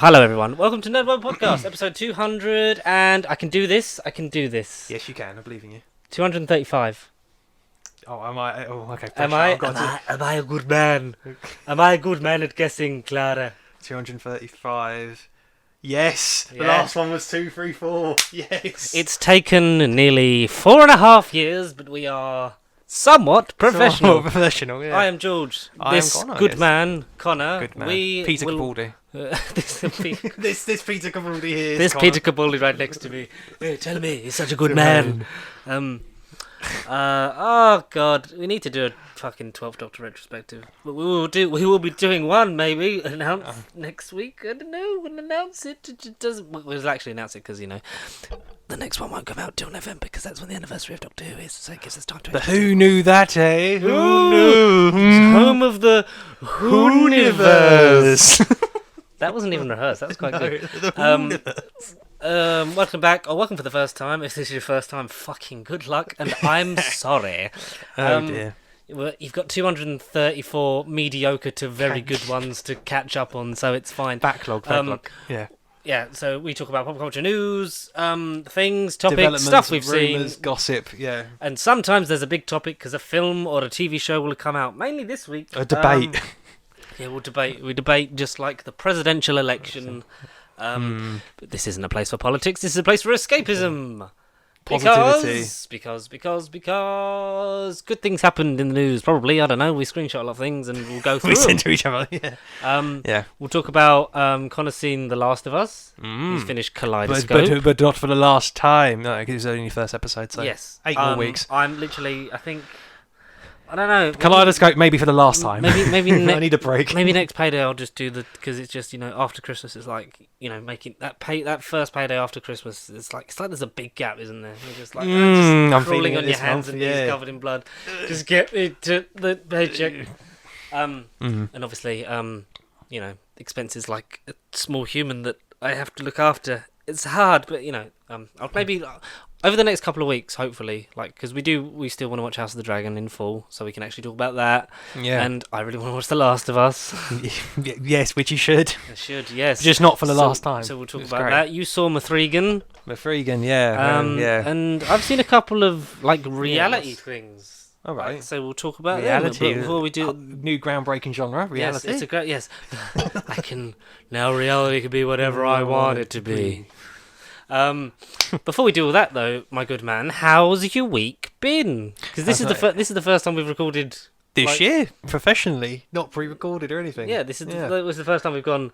Hello everyone. Welcome to Nerdwide Podcast, episode 200, and I can do this. Yes, you can. I believe in you. 235. Oh, am I? Oh, okay. Am I a good man? Am I a good man at guessing, Clara? 235. Yes. The Yeah. last one was 234. Yes. It's taken nearly 4.5 years, but we are somewhat professional. Professional, yeah. I am George. I am This Connor, good yes. man, Connor. Good man. We Peter will, Capaldi. this This Peter Capaldi here. this Peter Capaldi right next to me. Hey, tell me, he's such a good man. Oh god, we need to do a fucking 12th Doctor retrospective. But we will be doing one maybe announced next week. I don't know. We'll announce it. It doesn't. We'll actually announce it because the next one won't come out till November because that's when the anniversary of Doctor Who is. So it gives us time to. But who knew that, eh? Who Ooh, knew? Home of the Whoniverse. That wasn't even rehearsed. That was quite good. Welcome back, or welcome for the first time. If this is your first time, fucking good luck, and I'm sorry. Oh dear. Well, you've got 234 mediocre to very good ones to catch up on, so it's fine. Backlog. Yeah. Yeah, so we talk about pop culture news, things, topics, Developments, stuff we've rumours, seen. gossip. Yeah. And sometimes there's a big topic because a film or a TV show will come out. Mainly this week. A debate. Yeah, we'll debate. We debate just like the presidential election. But this isn't a place for politics. This is a place for escapism. Positivity. Because good things happened in the news. Probably, I don't know. We screenshot a lot of things and we'll go through We them. send to each other. Yeah. Yeah. We'll talk about Connor's seen The Last of Us. He's finished Kaleidoscope. But not for the last time. No, it was only the first episode. So Yes. 8 more weeks. I'm literally, I think, I don't know. Kaleidoscope maybe for the last time. Maybe I need a break. Maybe next payday I'll just do because it's just after Christmas it's like making that first payday after Christmas it's like there's a big gap, isn't there? You're just like I'm just feeling crawling it on your this hands month, and yeah. knees covered in blood. Just get me to the paycheck. And obviously expenses like a small human that I have to look after. It's hard, but I'll maybe over the next couple of weeks, hopefully, because we still want to watch House of the Dragon in full, so we can actually talk about that. Yeah. And I really want to watch The Last of Us. Yes, which you should. I should, yes. Just not for the last time. So we'll talk It's about great. that. You saw Mithrigan. Mithrigan, yeah. Yeah. And I've seen a couple of reality things. All right. So we'll talk about Reality. them. But before we do, New groundbreaking genre, reality. Yes, it's a great. Yes, I can now. Reality can be whatever I want it to be. Before we do all that, though, my good man, how's your week been? Because this is the first time we've recorded This year, professionally, not pre-recorded or anything. Yeah, this was the first time we've gone.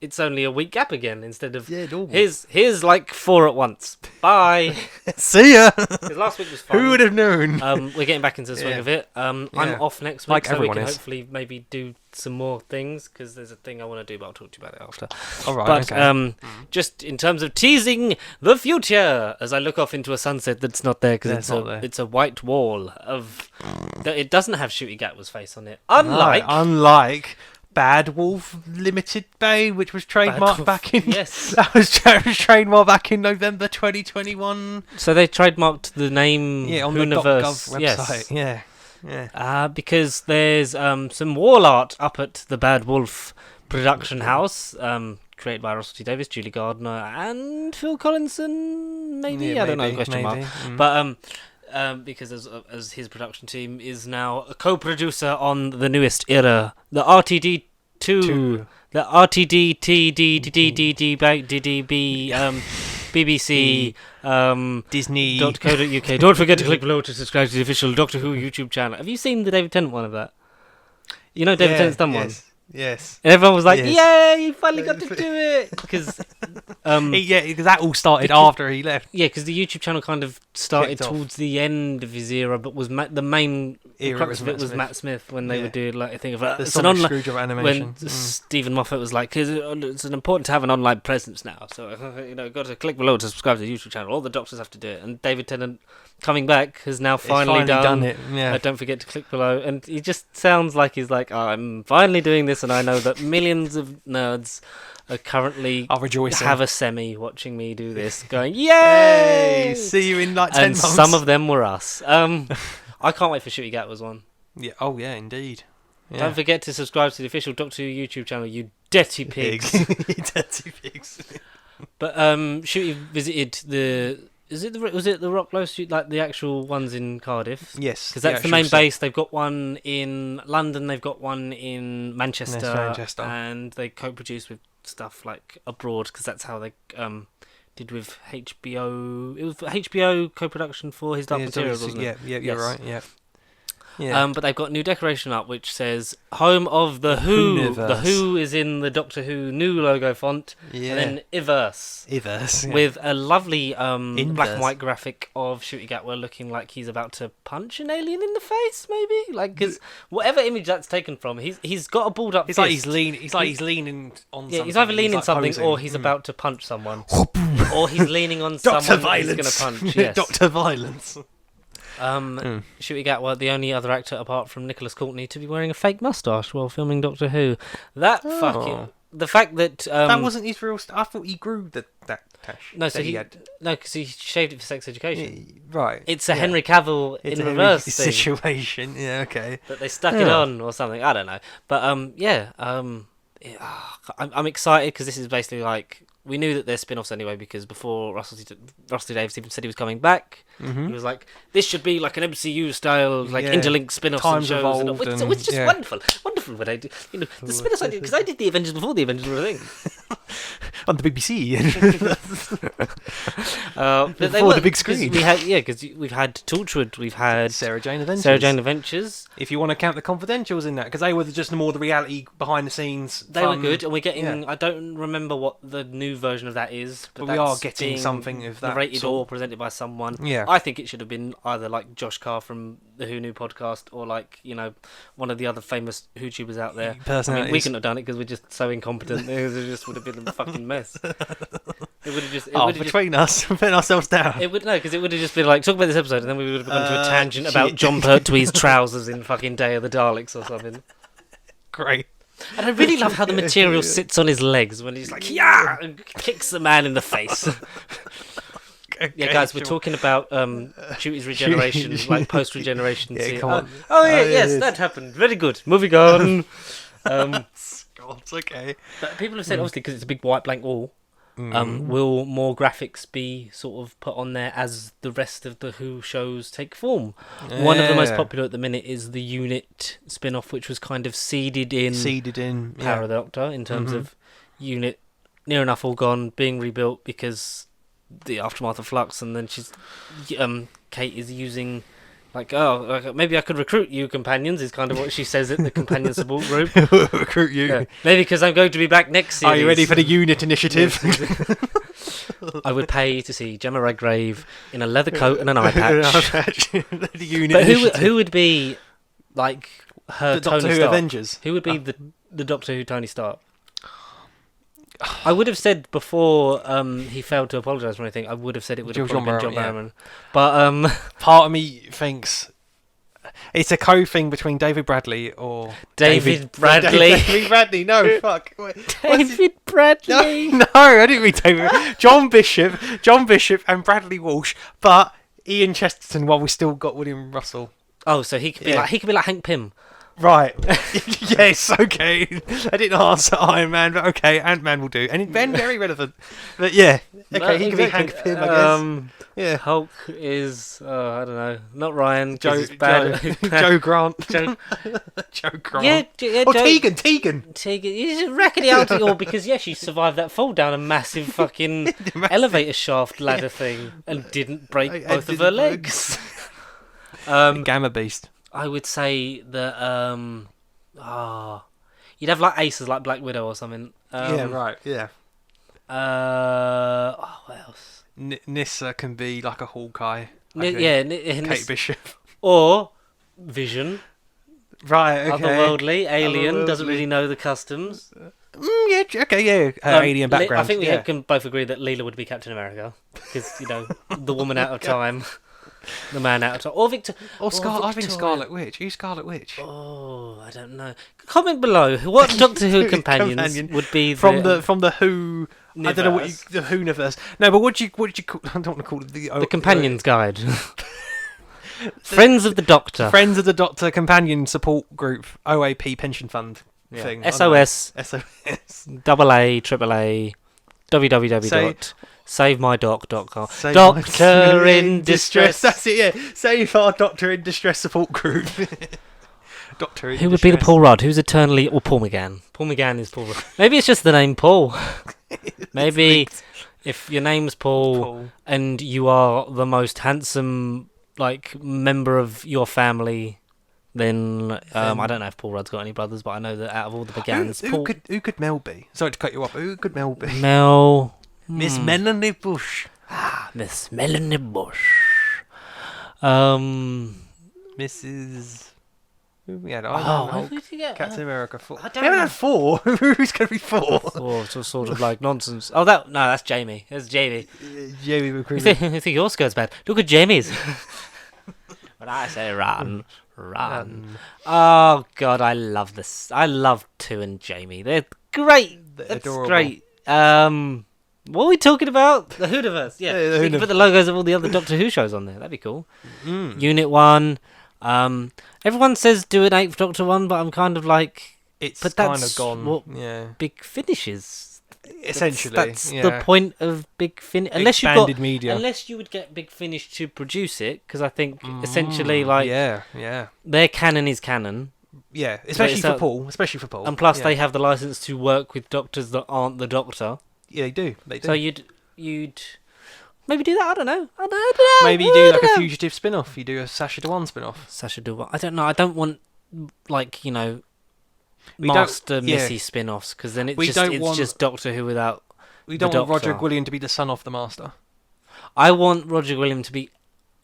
It's only a week gap again instead of normal. here's 4 at once. Bye. See ya. 'Cause last week was fun. Who would have known? We're getting back into the swing of it. I'm off next week, Like so we everyone can is. hopefully maybe do some more things because there's a thing I want to do, but I'll talk to you about it after. All right. But okay. just in terms of teasing the future, as I look off into a sunset that's not there because it's a white wall of. It doesn't have Shooty Gatwa's face on it, unlike Bad Wolf Limited Bay, which was trademarked back in yes. that was trademarked back in November 2021. So they trademarked the name On the Hooniverse. .gov website. Yes. Yeah. Because there's some wall art up at the Bad Wolf production house, created by Russell T Davis, Julie Gardner, and Phil Collinson. Maybe I don't know. Question mark. But because as his production team is now a co-producer on the newest era, the RTD2, the RTD-TDDDDB, BBC, Disney. .co.uk. Don't forget to click below to subscribe to the official Doctor Who YouTube channel. Have you seen the David Tennant one of that? David Tennant's done one. Yes. And everyone was like, Yes. "Yay, you finally got to do it!" Because Because that all started after he left. Yeah, because the YouTube channel kind of started Kicked off. towards the end of his era, but was the main Era crux was of it Matt was Smith. Matt Smith when they Yeah. would do a thing of The it's an Sonic online Screwdriver animation. when Stephen Moffat was like, "Cause it's important to have an online presence now, so got to click below to subscribe to the YouTube channel. All the doctors have to do it." And David Tennant coming back has now finally done it. Yeah. Don't forget to click below, and he just sounds like he's like, "I'm finally doing this," and I know that millions of nerds are currently I'll rejoice. have a semi watching me do this, going, "Yay!" See you in like 10 And months. some of them were us. I can't wait for Shooty Gatwa's one. Yeah. Oh yeah, indeed. Yeah. Don't forget to subscribe to the official Doctor Who YouTube channel, you dirty pigs. You dirty pigs. But Shooty visited the. Was it the Rocklow suit, like the actual ones in Cardiff? Yes, Because that's the main base. They've got one in London. They've got one in Manchester. And they co-produce with stuff like abroad because that's how they did with HBO. It was HBO co-production for His Dark Materials, wasn't it? Yeah, you're right. Yeah. But they've got a new decoration up which says "Home of the Who." Who-niverse. The Who is in the Doctor Who new logo font, Yeah. and then Iverse, with a lovely black and white graphic of Shooty Gatwa looking like he's about to punch an alien in the face, maybe. Like, because whatever image that's taken from, he's got a balled up. It's fist. like he's leaning. It's like he's leaning on. Yeah, something. he's either leaning like something posing. or he's about to punch someone, or he's leaning on Dr. someone Violence. he's going to punch. Yes. Dr. Violence. Shooty Gatwa, the only other actor apart from Nicholas Courtney to be wearing a fake moustache while filming Doctor Who. That fucking the fact that that wasn't his real. I thought he grew that tash. no, so that he had. no, because he shaved it for sex education. Right. It's a Henry Cavill It's in a reverse Henry thing. situation. Yeah. Okay. That they stuck it on or something. I don't know, but I'm excited because this is basically like. We knew that there's spin-offs anyway because before Russell T Davies even said he was coming back, he was like, "This should be like an MCU style, like interlinked spin-offs and shows." It's just wonderful when I do, the spin-offs I did because I did the Avengers before the Avengers were a thing on the BBC. but Before the big screen. Because we've had Torchwood, we've had Sarah Jane Adventures. If you want to count the confidentials in that, because they were just more the reality behind the scenes. They were good, and we're getting. I don't remember what the new version of that is, but we are getting something of that. Narrated or presented by someone. Yeah. I think it should have been either like Josh Carr from the Who New podcast, or like one of the other famous WhoTubers out there. Personalities. We couldn't have done it because we're just so incompetent. It just would have been a fucking mess. It would have just. Between us, putting ourselves down. It would because it would have just been like talk about this episode, and then we would have gone to a tangent about John Pertwee's trousers in fucking Day of the Daleks or something. Great. And I really love how the material sits on his legs when he's like, yeah, and kicks the man in the face. Yeah, guys, we're talking about Shooty's regeneration, like post-regeneration. Yeah, come on. Yes, that happened. Very good. Moving on. God, okay. But people have said, obviously, because it's a big white blank wall, will more graphics be sort of put on there as the rest of the Who shows take form? One of the most popular at the minute is the Unit spin-off, which was kind of seeded in Power of the Doctor in terms of Unit near enough all gone, being rebuilt because the aftermath of Flux, and then she's Kate is using like maybe I could recruit you companions is kind of what she says at the companion support group. Recruit you. Yeah. Maybe because I'm going to be back next series. Are you ready for the Unit initiative? I would pay to see Gemma Redgrave in a leather coat and an eye patch. The Unit But initiative. who would be like her The Tony Doctor Who Stark? Avengers. Who would be the Doctor Who Tony Stark? I would have said before he failed to apologise for anything. I would have said it would have probably been John Barrowman. But part of me thinks it's a co-thing between David Bradley or David Bradley. David Bradley. No, fuck. David Bradley. No, I didn't mean David. John Bishop, and Bradley Walsh. But Ian Chesterton, while we still got William Russell. Oh, so he could be like Hank Pym. Right. Yes, okay. I didn't answer Iron Man, but okay, Ant-Man will do. And Ben, very relevant. But yeah. Okay, he can be Hank Pym, I guess. Yeah. Hulk is, I don't know, not Ryan. Joe Grant. Joe Grant. Yeah, or Tegan. He's a rackety out because she survived that fall down a massive fucking elevator shaft ladder thing and didn't break both of her legs. Gamma Beast. I would say that you'd have like aces like Black Widow or something. Yeah, right. Yeah. What else? Nyssa can be like a Hawkeye. Kate Bishop or Vision. Right. Okay. Otherworldly, alien, doesn't really know the customs. Alien background. I think we can both agree that Leela would be Captain America because the woman out of time. The man out of time. Or Victor. I think Scarlet Witch. Who's Scarlet Witch? Oh, I don't know. Comment below. What Doctor Who companions would be from the Who? Universe. I don't know what the Who universe. No, but what do you call? I don't want to call it the Companions Guide. Friends of the Doctor. Friends of the Doctor companion support group, OAP pension fund thing. SOS. SOS. AA, AAA, www.savemydoc.com. Save Doctor my- in distress. That's it, yeah. Save our Doctor in distress support group. Doctor in Who would be the distress. Paul Rudd? Who's eternally... Or Paul McGann. Paul McGann is Paul Rudd. Maybe it's just the name Paul. Maybe if your name's Paul and you are the most handsome member of your family, then I don't know if Paul Rudd's got any brothers, but I know that out of all the McGanns, Who could Mel be? Sorry to cut you off. Who could Mel be? Mel... Miss Melanie Bush. Miss Melanie Bush. Mrs. Who we had? Who did you get? Captain America 4. I don't We haven't know. had 4. Who's going to be 4? Or sort of like nonsense. Oh, that's Jamie. That's Jamie. Jamie You McCready. think your skirt's bad? Look at Jamie's. When I say run. Oh God, I love this. I love 2 and Jamie. They're great. They're That's adorable. great. What are we talking about? The Whoodiverse. Yeah, Yeah, the we can put the logos of all the other Doctor Who shows on there. That'd be cool. Unit 1. Everyone says do an 8th Doctor one, but I'm kind of like, It's but kind that's of gone. what Yeah. Big Finish is. Essentially. That's yeah. the point of Big Finish. Expanded media. Unless you would get Big Finish to produce it, because I think essentially Yeah. their canon is canon, Yeah. Especially it's for a- Paul. Especially for Paul. and plus yeah. they have the license to work with doctors that aren't the Doctor. Yeah, they do. They do. So you'd maybe do that. I don't know. Maybe you do like a fugitive spin-off. You do a Sasha Dewan spin-off. Sasha Dewan. I don't know. I don't want don't- Master yeah. Missy spin-offs, because then We it's don't want- just Doctor Who without. We The don't want Roger Doctor. William to be the son of the Master. I want Roger William to be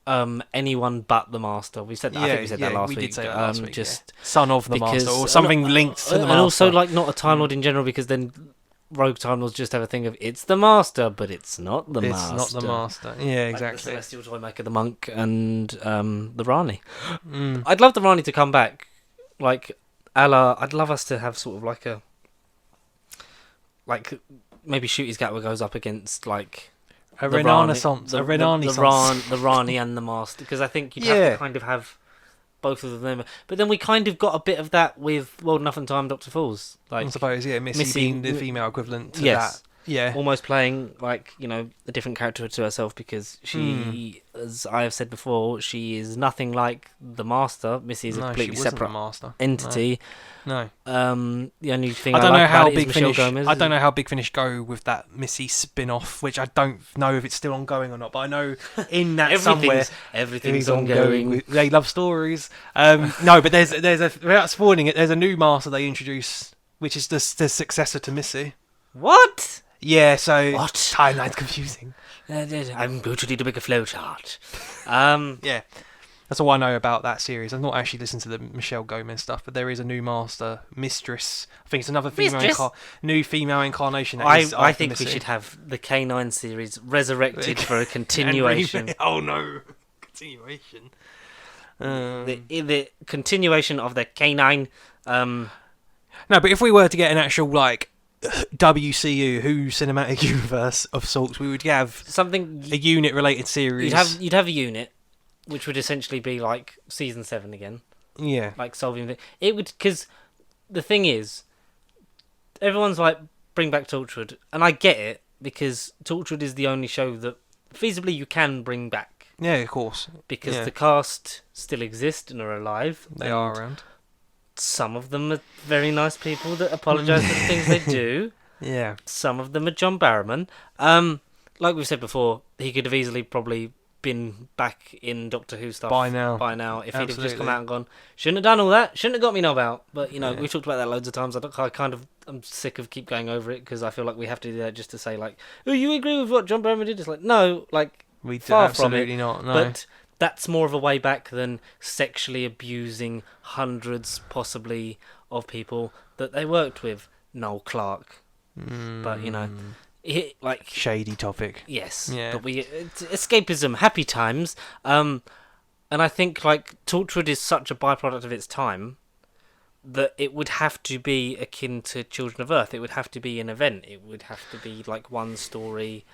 anyone but the Master. We said that. I think we said that last we week. did say that last week. Just Son of the because- Master or something linked to the Master. and also not a Time Lord in general, because then Rogue Time Lords just have a thing of it's the Master, but it's not the Master. It's not the Master. Yeah, Like exactly. the Celestial Toymaker, the Monk, and the Rani. Mm. I'd love the Rani to come back, I'd love us to have sort of maybe Shooty's Gatwa goes up against A the renaissance. Rani, A renaissance. the Rani and the Master, because I think you'd have Yeah. to kind of have both of them. But then we kind of got a bit of that with World Enough and Time, Doctor Falls, I suppose, yeah, Missy being the female equivalent to Yes. that. Yeah. almost playing a different character to herself, because she, as I have said before, she is nothing like the Master. Missy is a No, completely she wasn't separate the Master. entity. No. The only thing I don't like know about how it is Big Michelle Finish. Gomez. I don't know how Big Finish go with that Missy spin-off, which I don't know if it's still ongoing or not. But I know in that somewhere Everything's ongoing. They love stories. No, but there's without spoiling it, there's a new Master they introduce, which is the successor to Missy. What? Yeah, so What? timeline's confusing. I'm going to need to make a flowchart. Yeah, that's all I know about that series. I've not actually listened to the Michelle Gomez stuff, but there is a new Master, Mistress. I think it's another new female incarnation. That is I after think we Missy. should have the K9 series resurrected for a continuation. Oh no, continuation. The continuation of the K9. No, but if we were to get an actual WCU, Who Cinematic Universe of sorts, we would have Something a unit-related series. you'd have a unit, which would essentially be like season 7 again, yeah, like solving it would, because the thing is, everyone's like bring back Torchwood, and I get it, because Torchwood is the only show that feasibly you can bring back, yeah, of course, because yeah. the cast still exist and are alive. they and are around. Some of them are very nice people that apologise for the things they do. Yeah, Some of them are John Barrowman. Like we've said before, he could have easily probably been back in Doctor Who stuff by now. if he'd have just come Absolutely. out and gone, shouldn't have done all that, shouldn't have got me knob out. But Yeah. we've talked about that loads of times. I'm sick of keep going over it, because I feel like we have to do that just to say oh, you agree with what John Barrowman did? It's like, no, We do far from it, absolutely not. No. but that's more of a way back than sexually abusing hundreds, possibly, of people that they worked with. Noel Clarke. But, shady topic. yes. Yeah. But it's escapism, happy times. And I think, Torchwood is such a byproduct of its time that it would have to be akin to Children of Earth. It would have to be an event. It would have to be, one story.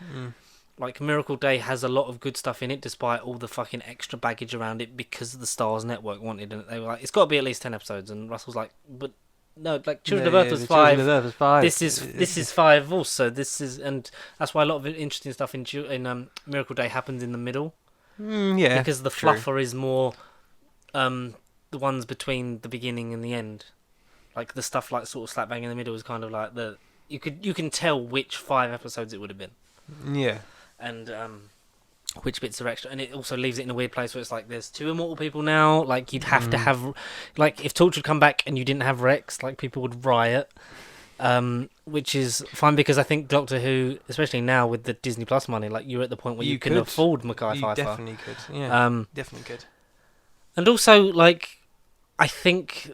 like Miracle Day has a lot of good stuff in it, despite all the fucking extra baggage around it, because the Stars Network wanted it. They were like, it's got to be at least 10 episodes, and Russell's like, but no, like Children of Earth was 5. Children of Earth was 5. This is 5 also. This is, and that's why a lot of interesting stuff in Miracle Day happens in the middle. Yeah, because the fluffer is more the ones between the beginning and the end. Like the stuff like sort of slap bang in the middle is kind of like you can tell which 5 episodes it would have been. Yeah. And which bits are extra, and it also leaves it in a weird place where it's like there's 2 immortal people now. Like you'd have to have, like if Torch would come back and you didn't have Rex, like people would riot. Which is fine because I think Doctor Who, especially now with the Disney Plus money, like you're at the point where you can afford Mekhi Phifer. You definitely could. Yeah. Definitely could. And also, like, I think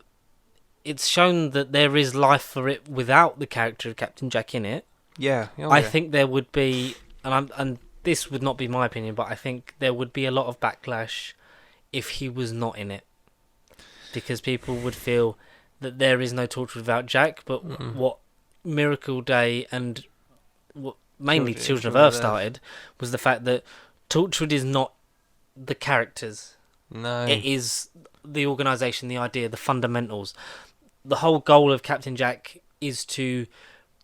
it's shown that there is life for it without the character of Captain Jack in it. Yeah. I think there would be, and this would not be my opinion, but I think there would be a lot of backlash if he was not in it, because people would feel that there is no Torchwood without Jack. But what Miracle Day and what mainly Children of Earth started was the fact that Torchwood is not the characters. No, it is the organisation, the idea, the fundamentals. The whole goal of Captain Jack is to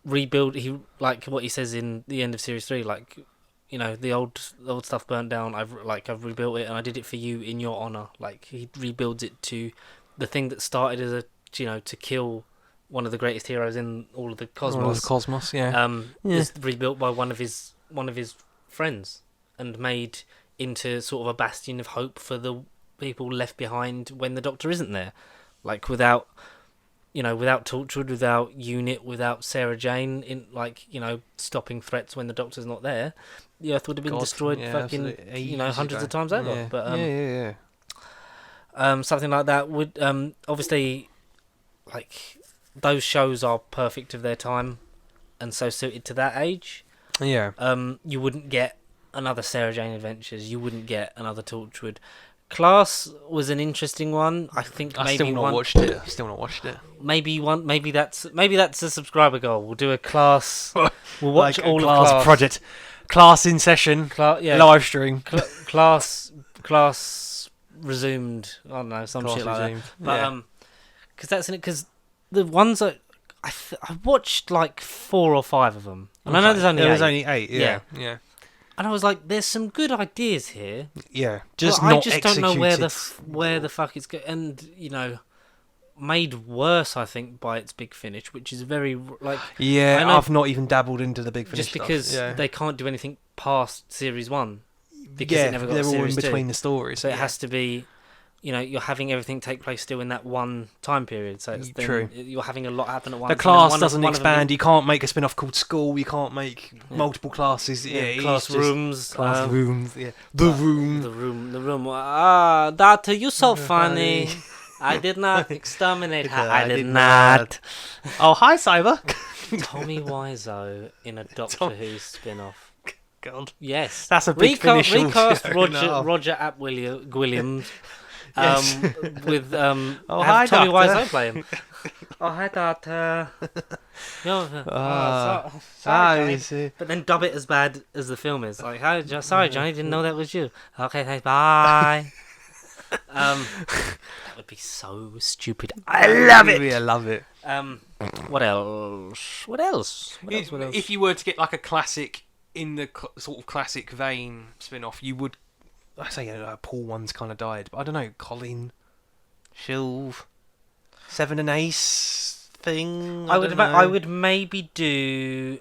rebuild. He, like what he says in the end of series 3, like, you know, the old stuff burnt down. I've rebuilt it, and I did it for you in your honour. Like he rebuilds it to the thing that started as a, you know, to kill one of the greatest heroes in all of the cosmos. All of the cosmos, yeah. Is rebuilt by one of his friends and made into sort of a bastion of hope for the people left behind when the Doctor isn't there. Like without Torchwood, without Unit, without Sarah Jane in, like, you know, stopping threats when the Doctor's not there, the Earth would have been destroyed fucking, you know, hundreds of times over. Yeah. But something like that would obviously, like, those shows are perfect of their time and so suited to that age. Yeah. You wouldn't get another Sarah Jane Adventures. You wouldn't get another Torchwood. Class was an interesting one. I think maybe Still not watched it. Maybe that's a subscriber goal. We'll do a Class. We'll watch like all a of Class project. Class in session. Live stream. Class resumed. I don't know, some shit like that. But because that's in it. Because the ones that I watched like 4 or 5 of them, and I know there's only 8. There's only 8. Yeah. And I was like, "There's some good ideas here." Yeah, I just don't know where the fuck it's going. And you know, made worse, I think, by its Big Finish, which is very like. Yeah, I've not even dabbled into the Big Finish just because stuff. they can't do anything past series 1 because it never got they're all in series between 2. the stories. So it has to be. You know, you're having everything take place still in that one time period. So it's true. You're having a lot happen at once. The class doesn't expand. You can't make a spin-off called School. You can't make multiple classes. Classrooms. Classrooms. The room. The room. Ah, Doctor, you're so funny. I did not exterminate her. I did not. Oh, hi, Cyber. Tommy Wiseau in a Doctor Who spin-off. God. Yes. That's a Big Finish. Recast Roger Ap Williams. With hi, Tommy Doctor. Wiseau play him. Oh, hi, Doctor. Sorry, Johnny. But then dub it as bad as the film is. Like, sorry, Johnny, didn't know that was you. Okay, thanks, bye. That would be so stupid. I love it. I love it. What else? If you were to get like a classic in the sort of classic vein spin-off, you would. I say Paul one's kind of died, but I don't know. Colin, Shilv, Seven and Ace thing. I would maybe do.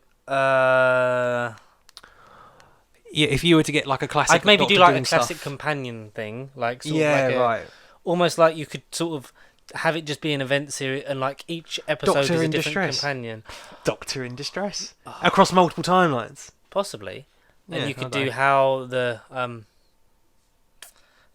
Yeah, if you were to get like a classic, I'd maybe Doctor do like a stuff. classic companion thing, like sort yeah, of like right. Almost like you could sort of have it just be an event series, and like each episode Doctor is a in different Distress. companion. Doctor in Distress across multiple timelines, possibly, and Yeah, you could I do know. how the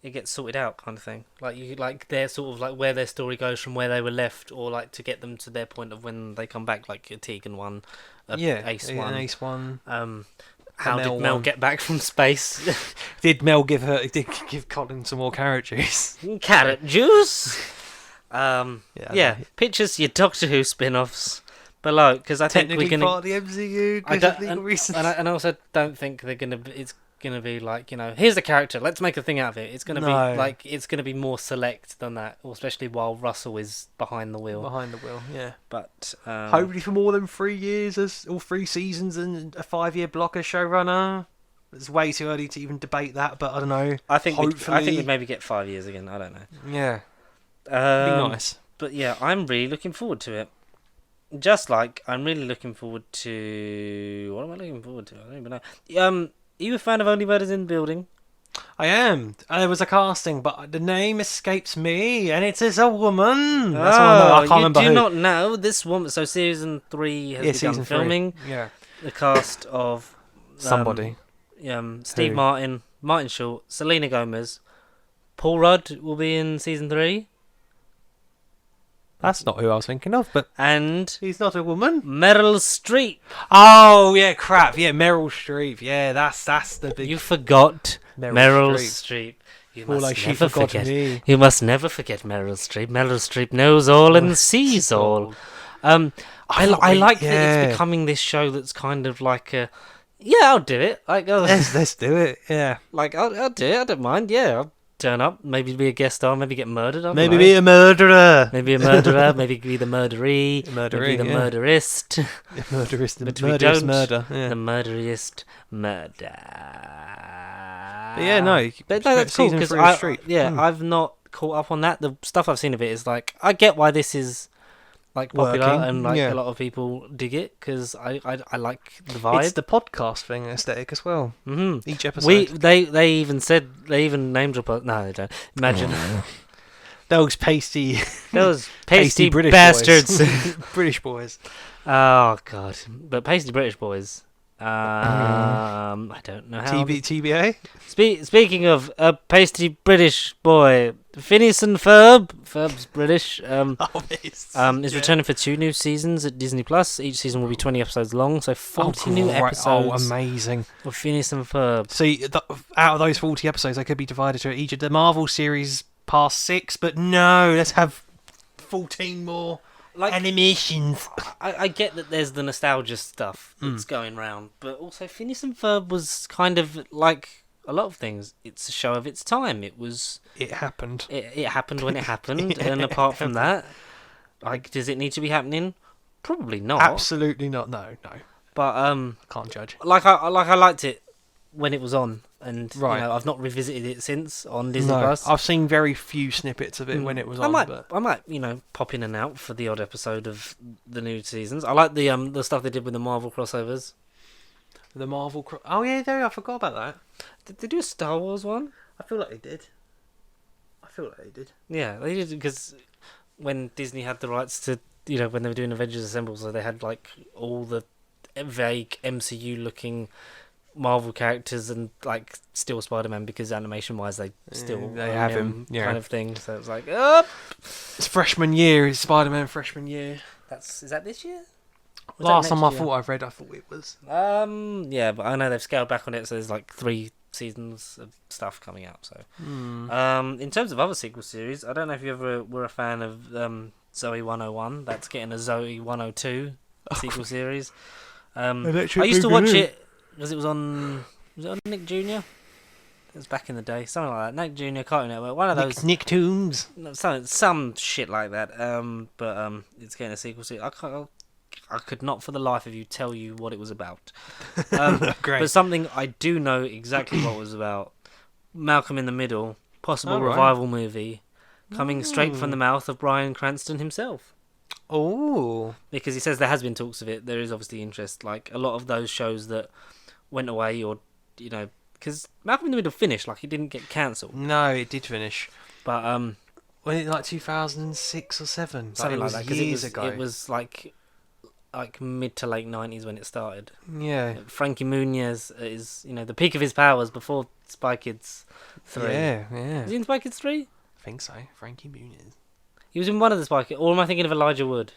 it gets sorted out, kind of thing. Like you like their sort of like where their story goes from where they were left, or like to get them to their point of when they come back, like a Tegan one, Ace one, an Ace one. How Mel did Mel one. get back from space? Did Mel give Colin some more carrot juice? Carrot juice. Yeah. Pictures your Doctor Who spin-offs. below, because I think Technically we're gonna. part of the MCU I because don't, of legal reasons. and I also don't think they're gonna. It's gonna be like, here's the character. Let's make a thing out of it. It's gonna be No. like it's gonna be more select than that, or especially while Russell is behind the wheel. Behind the wheel, yeah. But Hopefully for more than 3 years, or 3 seasons, and a 5-year block as showrunner. It's way too early to even debate that, but I don't know. I think hopefully, we'd maybe get 5 years again. I don't know. Yeah, be nice. But yeah, I'm really looking forward to it. Just like I'm really looking forward to. What am I looking forward to? I don't even know. Are you a fan of Only Murders in the Building? I am. There was a casting, but the name escapes me, and it is a woman. That's all I know. I can't remember you who. do not know this woman. So season 3 has begun filming. 3. Yeah. The cast of Somebody. Steve Who? Martin, Martin Short, Selena Gomez, Paul Rudd will be in season 3, That's not who I was thinking of, but and he's not a woman. Meryl Streep. Oh yeah, crap. Yeah, Meryl Streep. Yeah, that's the big. You forgot Meryl Streep. Streep. You Well, must like she never forgot forget. me. You must never forget Meryl Streep. Meryl Streep knows all and sees all. I like that it's becoming this show that's kind of like a. Yeah, I'll do it. Like, Let's do it. Yeah. like I'll do it. I don't mind. Yeah, I'll turn up. Maybe be a guest star. Maybe get murdered. I don't Maybe know. be a murderer. Maybe a murderer. Maybe be the murderee. Murderee, Maybe the yeah. murderist. Murderous. The But we murderous don't. murder. Yeah. The murderist murder. But yeah, no. But no, that's cool season because 3 of Streep. I've not caught up on that. The stuff I've seen of it is like I get why this is like popular Working, and like yeah. a lot of people dig it because I like the vibe. It's the podcast thing aesthetic as well. Mm-hmm. Each episode. They even said they even name drop. No, they don't. Imagine Those pasty those pasty British bastards. boys. British boys. Oh god, but pasty British boys. I don't know how. TBA. Speaking of a pasty British boy, Phineas and Ferb. Ferb's British. Is returning for 2 new seasons at Disney Plus. Each season will be 20 episodes long, so 40 new episodes. Oh, amazing! Of Phineas and Ferb. See, out of those 40 episodes, they could be divided to each of the Marvel series past 6, but no, let's have 14 more. Like animations. I get that there's the nostalgia stuff that's going round, but also Phineas and Ferb was kind of like a lot of things. It's a show of its time. It happened. It happened when it happened, and apart from that, like, does it need to be happening? Probably not. Absolutely not. No. But Can't judge. like I liked it when it was on, and Right. I've not revisited it since on Disney Plus. I've seen very few snippets of it when it was on. I might pop in and out for the odd episode of the new seasons. I like the stuff they did with the Marvel crossovers. The Marvel. Oh yeah, I forgot about that. Did they do a Star Wars one? I feel like they did. Yeah, they did, because when Disney had the rights to, when they were doing Avengers Assemble, so they had like all the vague MCU looking Marvel characters and like still Spider-Man, because animation-wise they still they have him, kind of thing. So it's like, it's freshman year. It's Spider-Man freshman year. is that this year? Last time I thought it was. Yeah, but I know they've scaled back on it, so there's like 3 seasons of stuff coming out. So, in terms of other sequel series, I don't know if you ever were a fan of Zoe 101. That's getting a Zoe 102 sequel series. I used to watch it because it was on. Was it on Nick Jr.? It was back in the day, something like that. Nick Jr. Cartoon Network, one of those. Nicktoons. Some shit like that. But it's getting a sequel series. I could not for the life of you tell you what it was about. Great. But something I do know exactly what it was about. Malcolm in the Middle, possible right. revival movie, coming straight from the mouth of Bryan Cranston himself. Oh. Because he says there has been talks of it. There is obviously interest. Like a lot of those shows that went away, or because Malcolm in the Middle finished, like, he didn't get cancelled. No, it did finish. But was it like 2006 or 7? Something like that. Because years ago. It was like mid to late 90s when it started. Yeah. Frankie Muniz is, the peak of his powers before Spy Kids 3. Yeah. Was he in Spy Kids 3? I think so. Frankie Muniz. He was in one of the Spy Kids. Or am I thinking of Elijah Wood?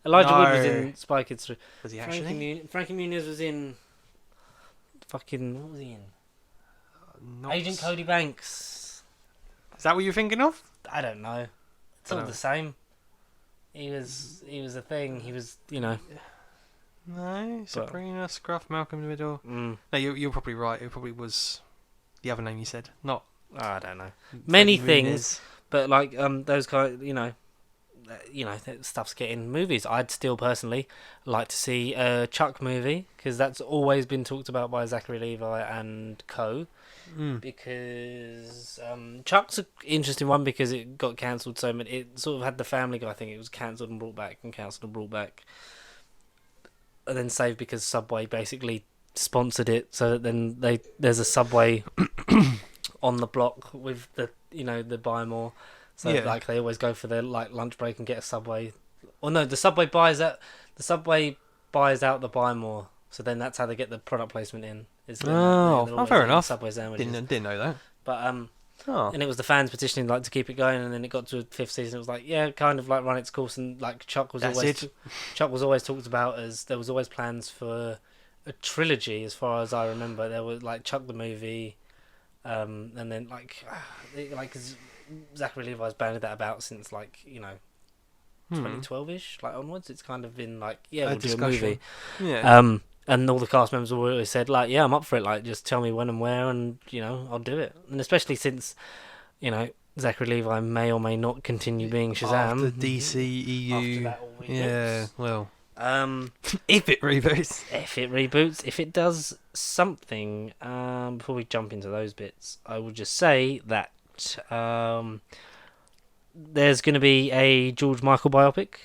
Elijah Wood was in Spy Kids 3. Was he actually? Frankie Muniz was in fucking... What was he in? Agent Cody Banks. Is that what you're thinking of? I don't know. It's all the same. He was a thing. He was, you know. No, Sabrina, Scruff, Malcolm in the Middle. Mm, No, you're probably right. It probably was the other name you said, not I don't know. Many Muniz. things, but like those kind, that stuff's getting movies. I'd still personally like to see a Chuck movie because that's always been talked about by Zachary Levi and co. Because Chuck's an interesting one because it got cancelled so many. It sort of had the Family Guy thing. It was cancelled and brought back and cancelled and brought back, and then saved because Subway basically sponsored it. So that then there's a Subway on the block with the buy more. So like they always go for their like lunch break and get a Subway. Or no, the Subway buys out the buy more. So then that's how they get the product placement in. Fair enough. Subway sandwiches. Didn't know that. But and it was the fans petitioning like to keep it going, and then it got to a fifth season. It was like kind of like run its course, and like Chuck was always talked about as there was always plans for a trilogy, as far as I remember. There was like Chuck the movie, and then Zachary Levi's banded that about since 2012ish, like onwards. It's kind of been like we'll do a movie. Yeah. And all the cast members always said like, yeah, I'm up for it. Like, just tell me when and where, and I'll do it. And especially since, Zachary Levi may or may not continue being Shazam. After DCEU. After that all reboots. Yeah. Well. If it reboots, if it does something. Before we jump into those bits, I will just say that there's going to be a George Michael biopic.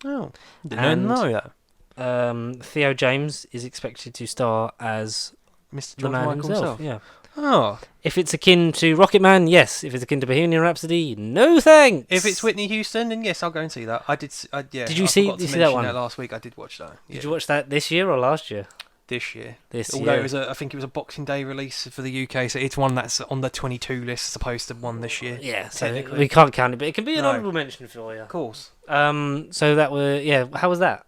Oh, didn't know that. Theo James is expected to star as Mr. the George man Michael himself. himself. Yeah. Oh. If it's akin to Rocket Man, yes. If it's akin to Bohemian Rhapsody, no thanks. If it's Whitney Houston, then yes, I'll go and see that. I did. Did you see that one? Last week I did watch that. Yeah. Did you watch that this year or last year? This year. Although it was I think it was a Boxing Day release for the UK, so it's one that's on the 22 list as opposed to one this year. Yeah, so we can't count it, but it can be an honourable mention for you. Of course. So that were how was that?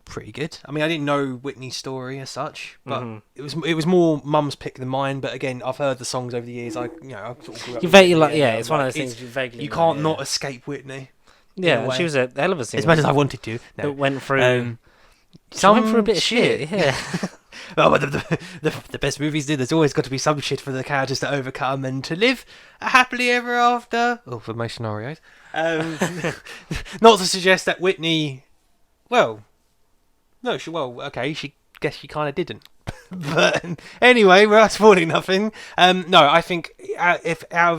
Pretty good. I mean, I didn't know Whitney's story as such, but it was more Mum's pick than mine. But again, I've heard the songs over the years. I sort of grew up with Whitney, it's one of those things you vaguely. You can't not escape Whitney. Yeah, she was a hell of a singer. As much as I wanted to. No. It went through. Some for a bit of shit. Yeah. Well, the best movies do. There's always got to be some shit for the characters to overcome and to live happily ever after. Oh, for most scenarios. Not to suggest that Whitney. Well. No, she guess she kind of didn't. But anyway, we're spoiling nothing. No, I think if I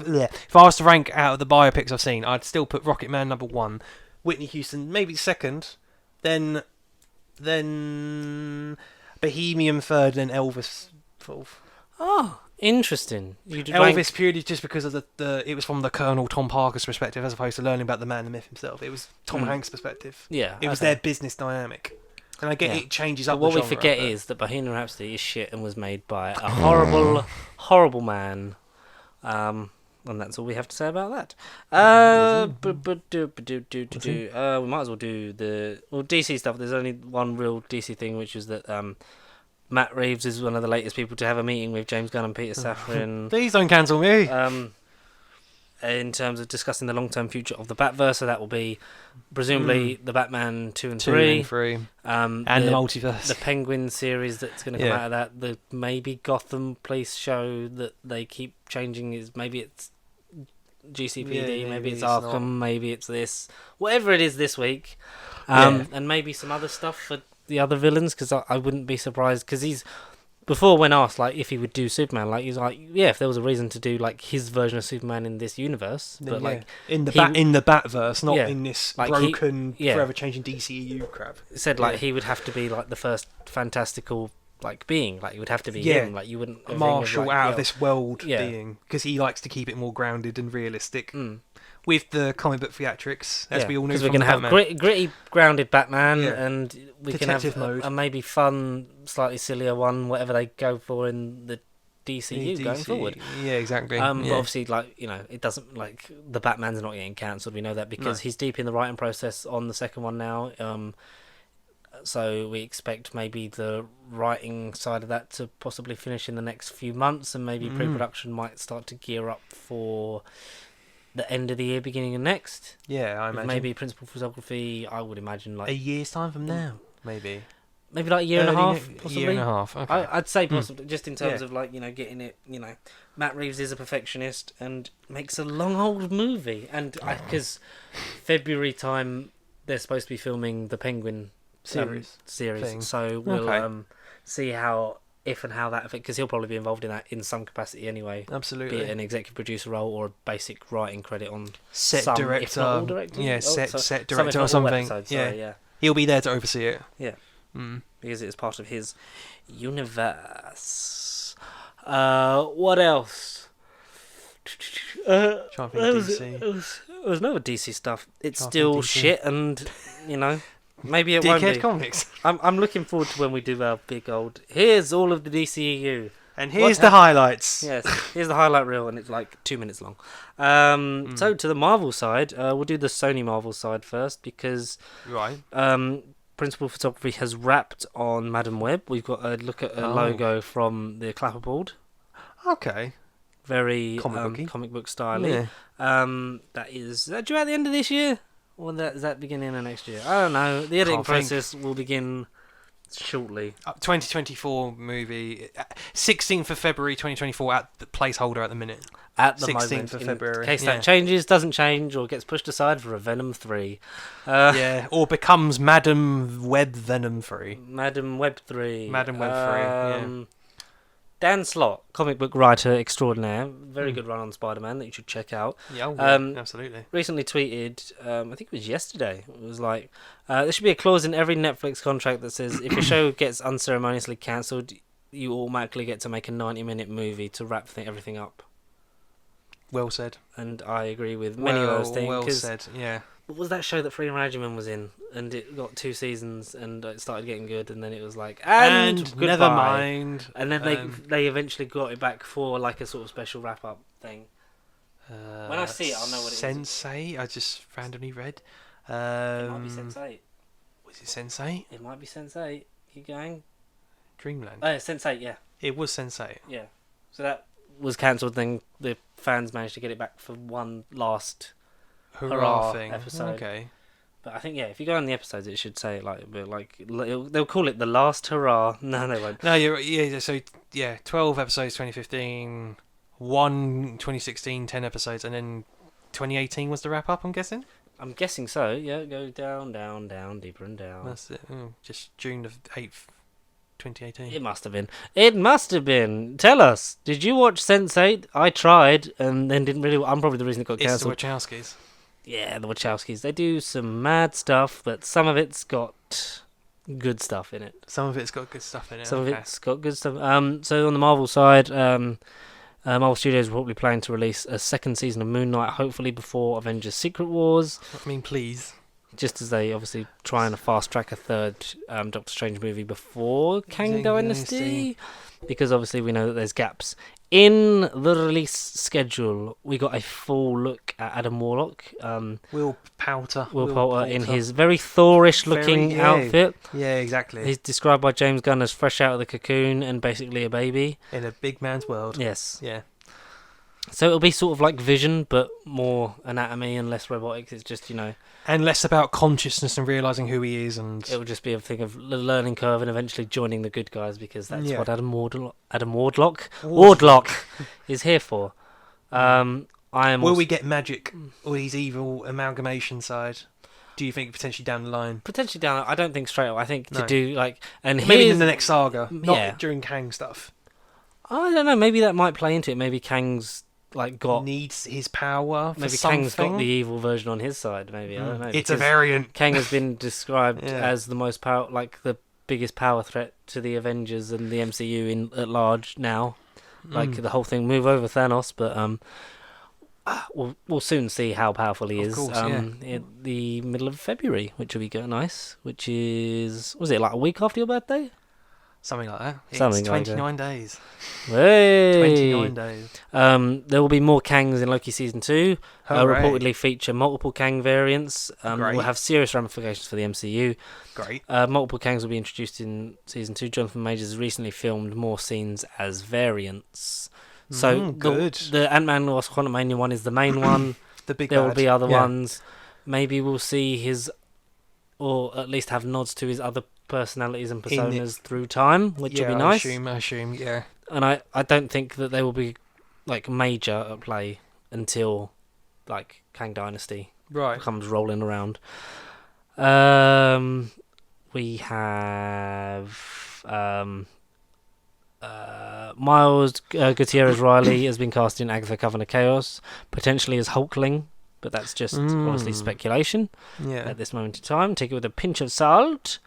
was to rank out of the biopics I've seen, I'd still put Rocket Man number 1, Whitney Houston maybe second, then Bohemian third, then Elvis fourth. Oh, interesting. Elvis purely just because of it was from the Colonel Tom Parker's perspective as opposed to learning about the man, the myth himself. It was Tom Hanks' perspective. Yeah, it was their business dynamic. And I get it changes up. But what we forget is that Bohemian Rhapsody is shit and was made by a horrible, horrible man. And that's all we have to say about that. We might as well do the DC stuff. There's only one real DC thing, which is that Matt Reeves is one of the latest people to have a meeting with James Gunn and Peter Safran. Please don't cancel me. In terms of discussing the long-term future of the Batverse, so that will be presumably the Batman 2 and 3. And the multiverse. The Penguin series that's going to come out of that. The maybe Gotham Police show that they keep changing is maybe it's GCPD, maybe it's Arkham, not. Maybe it's this. Whatever it is this week. And maybe some other stuff for the other villains, because I wouldn't be surprised, because he's... Before, when asked if he would do Superman, he's like, yeah, if there was a reason to do his version of Superman in this universe, but in the Batverse, not in this broken, forever changing DCEU crap. Said he would have to be the first fantastical being, it would have to be him, you wouldn't a Marshall out of this world being, because he likes to keep it more grounded and realistic. With the comic book theatrics, as we all know, because we're going to have gritty, grounded Batman, and we Detective can have mode. a maybe fun, slightly sillier one, whatever they go for in the DCU going forward. Yeah, exactly. But obviously, it doesn't the Batman's not getting cancelled. We know that because he's deep in the writing process on the second one now. So we expect maybe the writing side of that to possibly finish in the next few months, and maybe pre-production might start to gear up for the end of the year, beginning of next. Yeah, I With imagine. maybe principal photography, I would imagine a year's time from now, maybe. maybe like a year and a half, possibly. Year and a half. Okay. I'd say possibly, just in terms Yeah. of like, getting it, Matt Reeves is a perfectionist and makes a long old movie. And because February time, they're supposed to be filming the Penguin series. thing. So we'll Okay. see how that affects, because he'll probably be involved in that in some capacity anyway. Absolutely. Be it an executive producer role or a basic writing credit on set some, director. if not all directing. Yeah, Oh, set some, if director not or all something. episodes, Yeah. sorry, yeah. He'll be there to oversee it. Yeah. Mm. Because it's part of his universe. What else? Trying to think DC. There was no DC stuff. It's Trying to still think DC. shit, and maybe it won't Dickhead be. Comics. I'm looking forward to when we do our big old. Here's all of the DCEU. And here's the highlights. Yes, here's the highlight reel, and it's like 2 minutes long. So to the Marvel side, we'll do the Sony Marvel side first, because Right. principal photography has wrapped on Madam Web. We've got a look at a logo from the clapperboard. Okay. Very Comic book style. Yeah. Is that due at the end of this year, or is that beginning of next year? I don't know. The editing Can't think. process will begin shortly. 2024 movie. 16th of February 2024 at the placeholder at the minute. At the 16th moment, of in February, case yeah. that changes, doesn't change, or gets pushed aside for a Venom 3. Yeah. Or becomes Madam Web Venom 3. Madam Web 3. Madam Web 3, yeah. Dan Slott, comic book writer extraordinaire. Very good run on Spider-Man that you should check out. Yeah, absolutely. Recently tweeted, I think it was yesterday, it was like, there should be a clause in every Netflix contract that says if your show gets unceremoniously cancelled, you automatically get to make a 90-minute movie to wrap everything up. Well said. And I agree with many of those things. Well 'cause said, yeah. what was that show that Freedom Regimen was in? And it got 2 seasons, and it started getting good, and then it was like, and goodbye. never mind. And then they eventually got it back for like a sort of special wrap-up thing. When I see it, I'll know what it is. Sensei, I just randomly read. It might be Sense8. Was it Sensei? It might be Sense8. Keep going. Dreamland. Oh, yeah, Sense8, yeah. It was Sensei. Yeah. So that was cancelled, then the fans managed to get it back for one last hurrah thing. episode. Okay. But I think, if you go on the episodes, it should say they'll call it the last hurrah. No, they won't. No, so 12 episodes 2015, 2016, 10 episodes, and then 2018 was the wrap up, I'm guessing? I'm guessing so, yeah. Go down, down, down, deeper and down. That's it. Just June the 8th, 2018. It must have been. It must have been. Tell us, did you watch Sense8? I tried, and then didn't really. I'm probably the reason it got It's the cancelled. Wachowskis. Yeah, the Wachowskis. They do some mad stuff, but some of it's got good stuff in it. Some of it's got good stuff in it. Some of it's got good stuff. So on the Marvel side, Marvel Studios will probably plan to release a second season of Moon Knight, hopefully before Avengers: Secret Wars. I mean, please. Just as they obviously try and fast track a third Doctor Strange movie before Kang Dynasty, because obviously we know that there's gaps in the release schedule. We got a full look at Adam Warlock. Will Poulter In his very Thorish looking outfit. Yeah, exactly. He's described by James Gunn as fresh out of the cocoon and basically a baby. In a big man's world. Yes. Yeah. So it'll be sort of like Vision, but more anatomy and less robotics. It's just, And less about consciousness and realising who he is, and it'll just be a thing of the learning curve and eventually joining the good guys, because that's Yeah. what Adam Wardlock is here for. Will we get magic or his evil amalgamation side? Do you think potentially down the line? Potentially down. I don't think straight away. I think to No. do and Maybe in the next saga, not Yeah. during Kang stuff. I don't know. Maybe that might play into it. Maybe Kang's got. Needs his power for Maybe something. Kang's got the evil version on his side. Maybe I don't know. It's a because variant. Kang has been described Yeah. as the most the biggest power threat to the Avengers and the MCU at large now. Like the whole thing, move over Thanos, but we'll soon see how powerful he Of is. course, in the middle of February, which will be nice. Which was it like a week after your birthday? Something like that. Something It's like 29 days. Hey! 29 days. There will be more Kangs in Loki Season 2. Hooray. Reportedly feature multiple Kang variants. Great. Will have serious ramifications for the MCU. Great. Multiple Kangs will be introduced in Season 2. Jonathan Majors has recently filmed more scenes as variants. So good. the Ant-Man Wasp Quantumania one is the main one. the big there bad. will be other Yeah. ones. Maybe we'll see his, or at least have nods to his other personalities and personas through time, which will be nice. I assume, yeah. And I don't think that they will be like major at play until like Kang Dynasty Right. comes rolling around. We have Miles Gutierrez Riley has been cast in Agatha Coven of Chaos, potentially as Hulkling, but that's just honestly speculation Yeah. at this moment in time. Take it with a pinch of salt,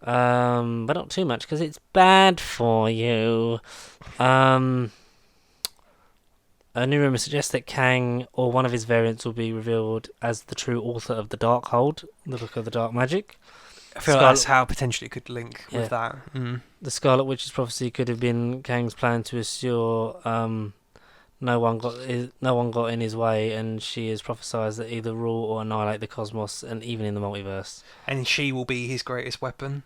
but not too much because it's bad for you. A new rumour suggests that Kang or one of his variants will be revealed as the true author of the Darkhold, the Book of the Dark Magic. I feel like that's how potentially it could link Yeah. with that. The Scarlet Witch's prophecy could have been Kang's plan to assure no one got in his way, and she has prophesied that either rule or annihilate the cosmos, and even in the multiverse. And she will be his greatest weapon,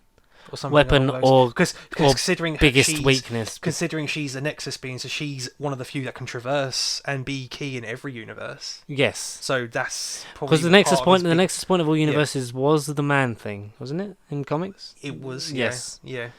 or something. Weapon or because or considering biggest she's, weakness. considering she's a Nexus being, so she's one of the few that can traverse and be key in every universe. Yes, So that's probably because the Nexus part point, of the his Nexus point of all universes was the man thing, wasn't it, in comics? It was Yes. yeah.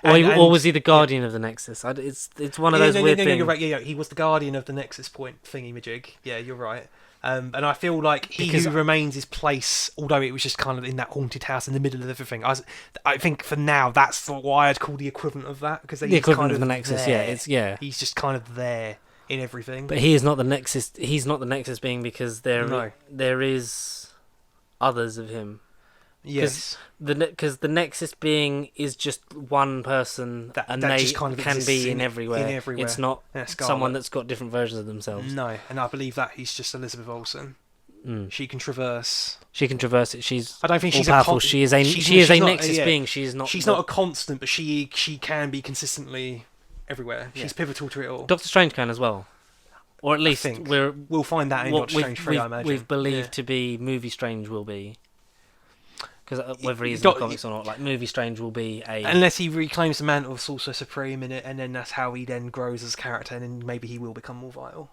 Or was he the guardian of the Nexus? It's one of those weird things. You're right. Yeah, he was the guardian of the Nexus point thingy-majig. Yeah, you're right. And I feel like he Because who remains his place, although it was just kind of in that haunted house in the middle of everything. I think for now that's why I'd call the equivalent of that, because The equivalent kind of the Nexus, there. He's just kind of there in everything. But he is not the Nexus. He's not the Nexus being because No. there is others of him. Yes, Because the Nexus being is just one person, and that they just kind of can exists be in everywhere. everywhere. It's not Yeah, Scarlet. someone that's got different versions of themselves. No, and I believe that he's just Elizabeth Olsen. She can traverse. She can traverse it. She's I don't think she's all-powerful. a She is a she's not- Nexus yeah. being. She is not. She's not a constant, but she can be consistently everywhere. She's pivotal to it all. Doctor Strange can as well, or at least think we're We'll find that in what Doctor Strange 3, I imagine. we've believed Yeah. to be Movie Strange will be. Because whether he's in Doc- the comics or not, like Movie Strange will be a. Unless he reclaims the mantle of Sorcerer Supreme in it, and then that's how he then grows as a character, and then maybe he will become more vital.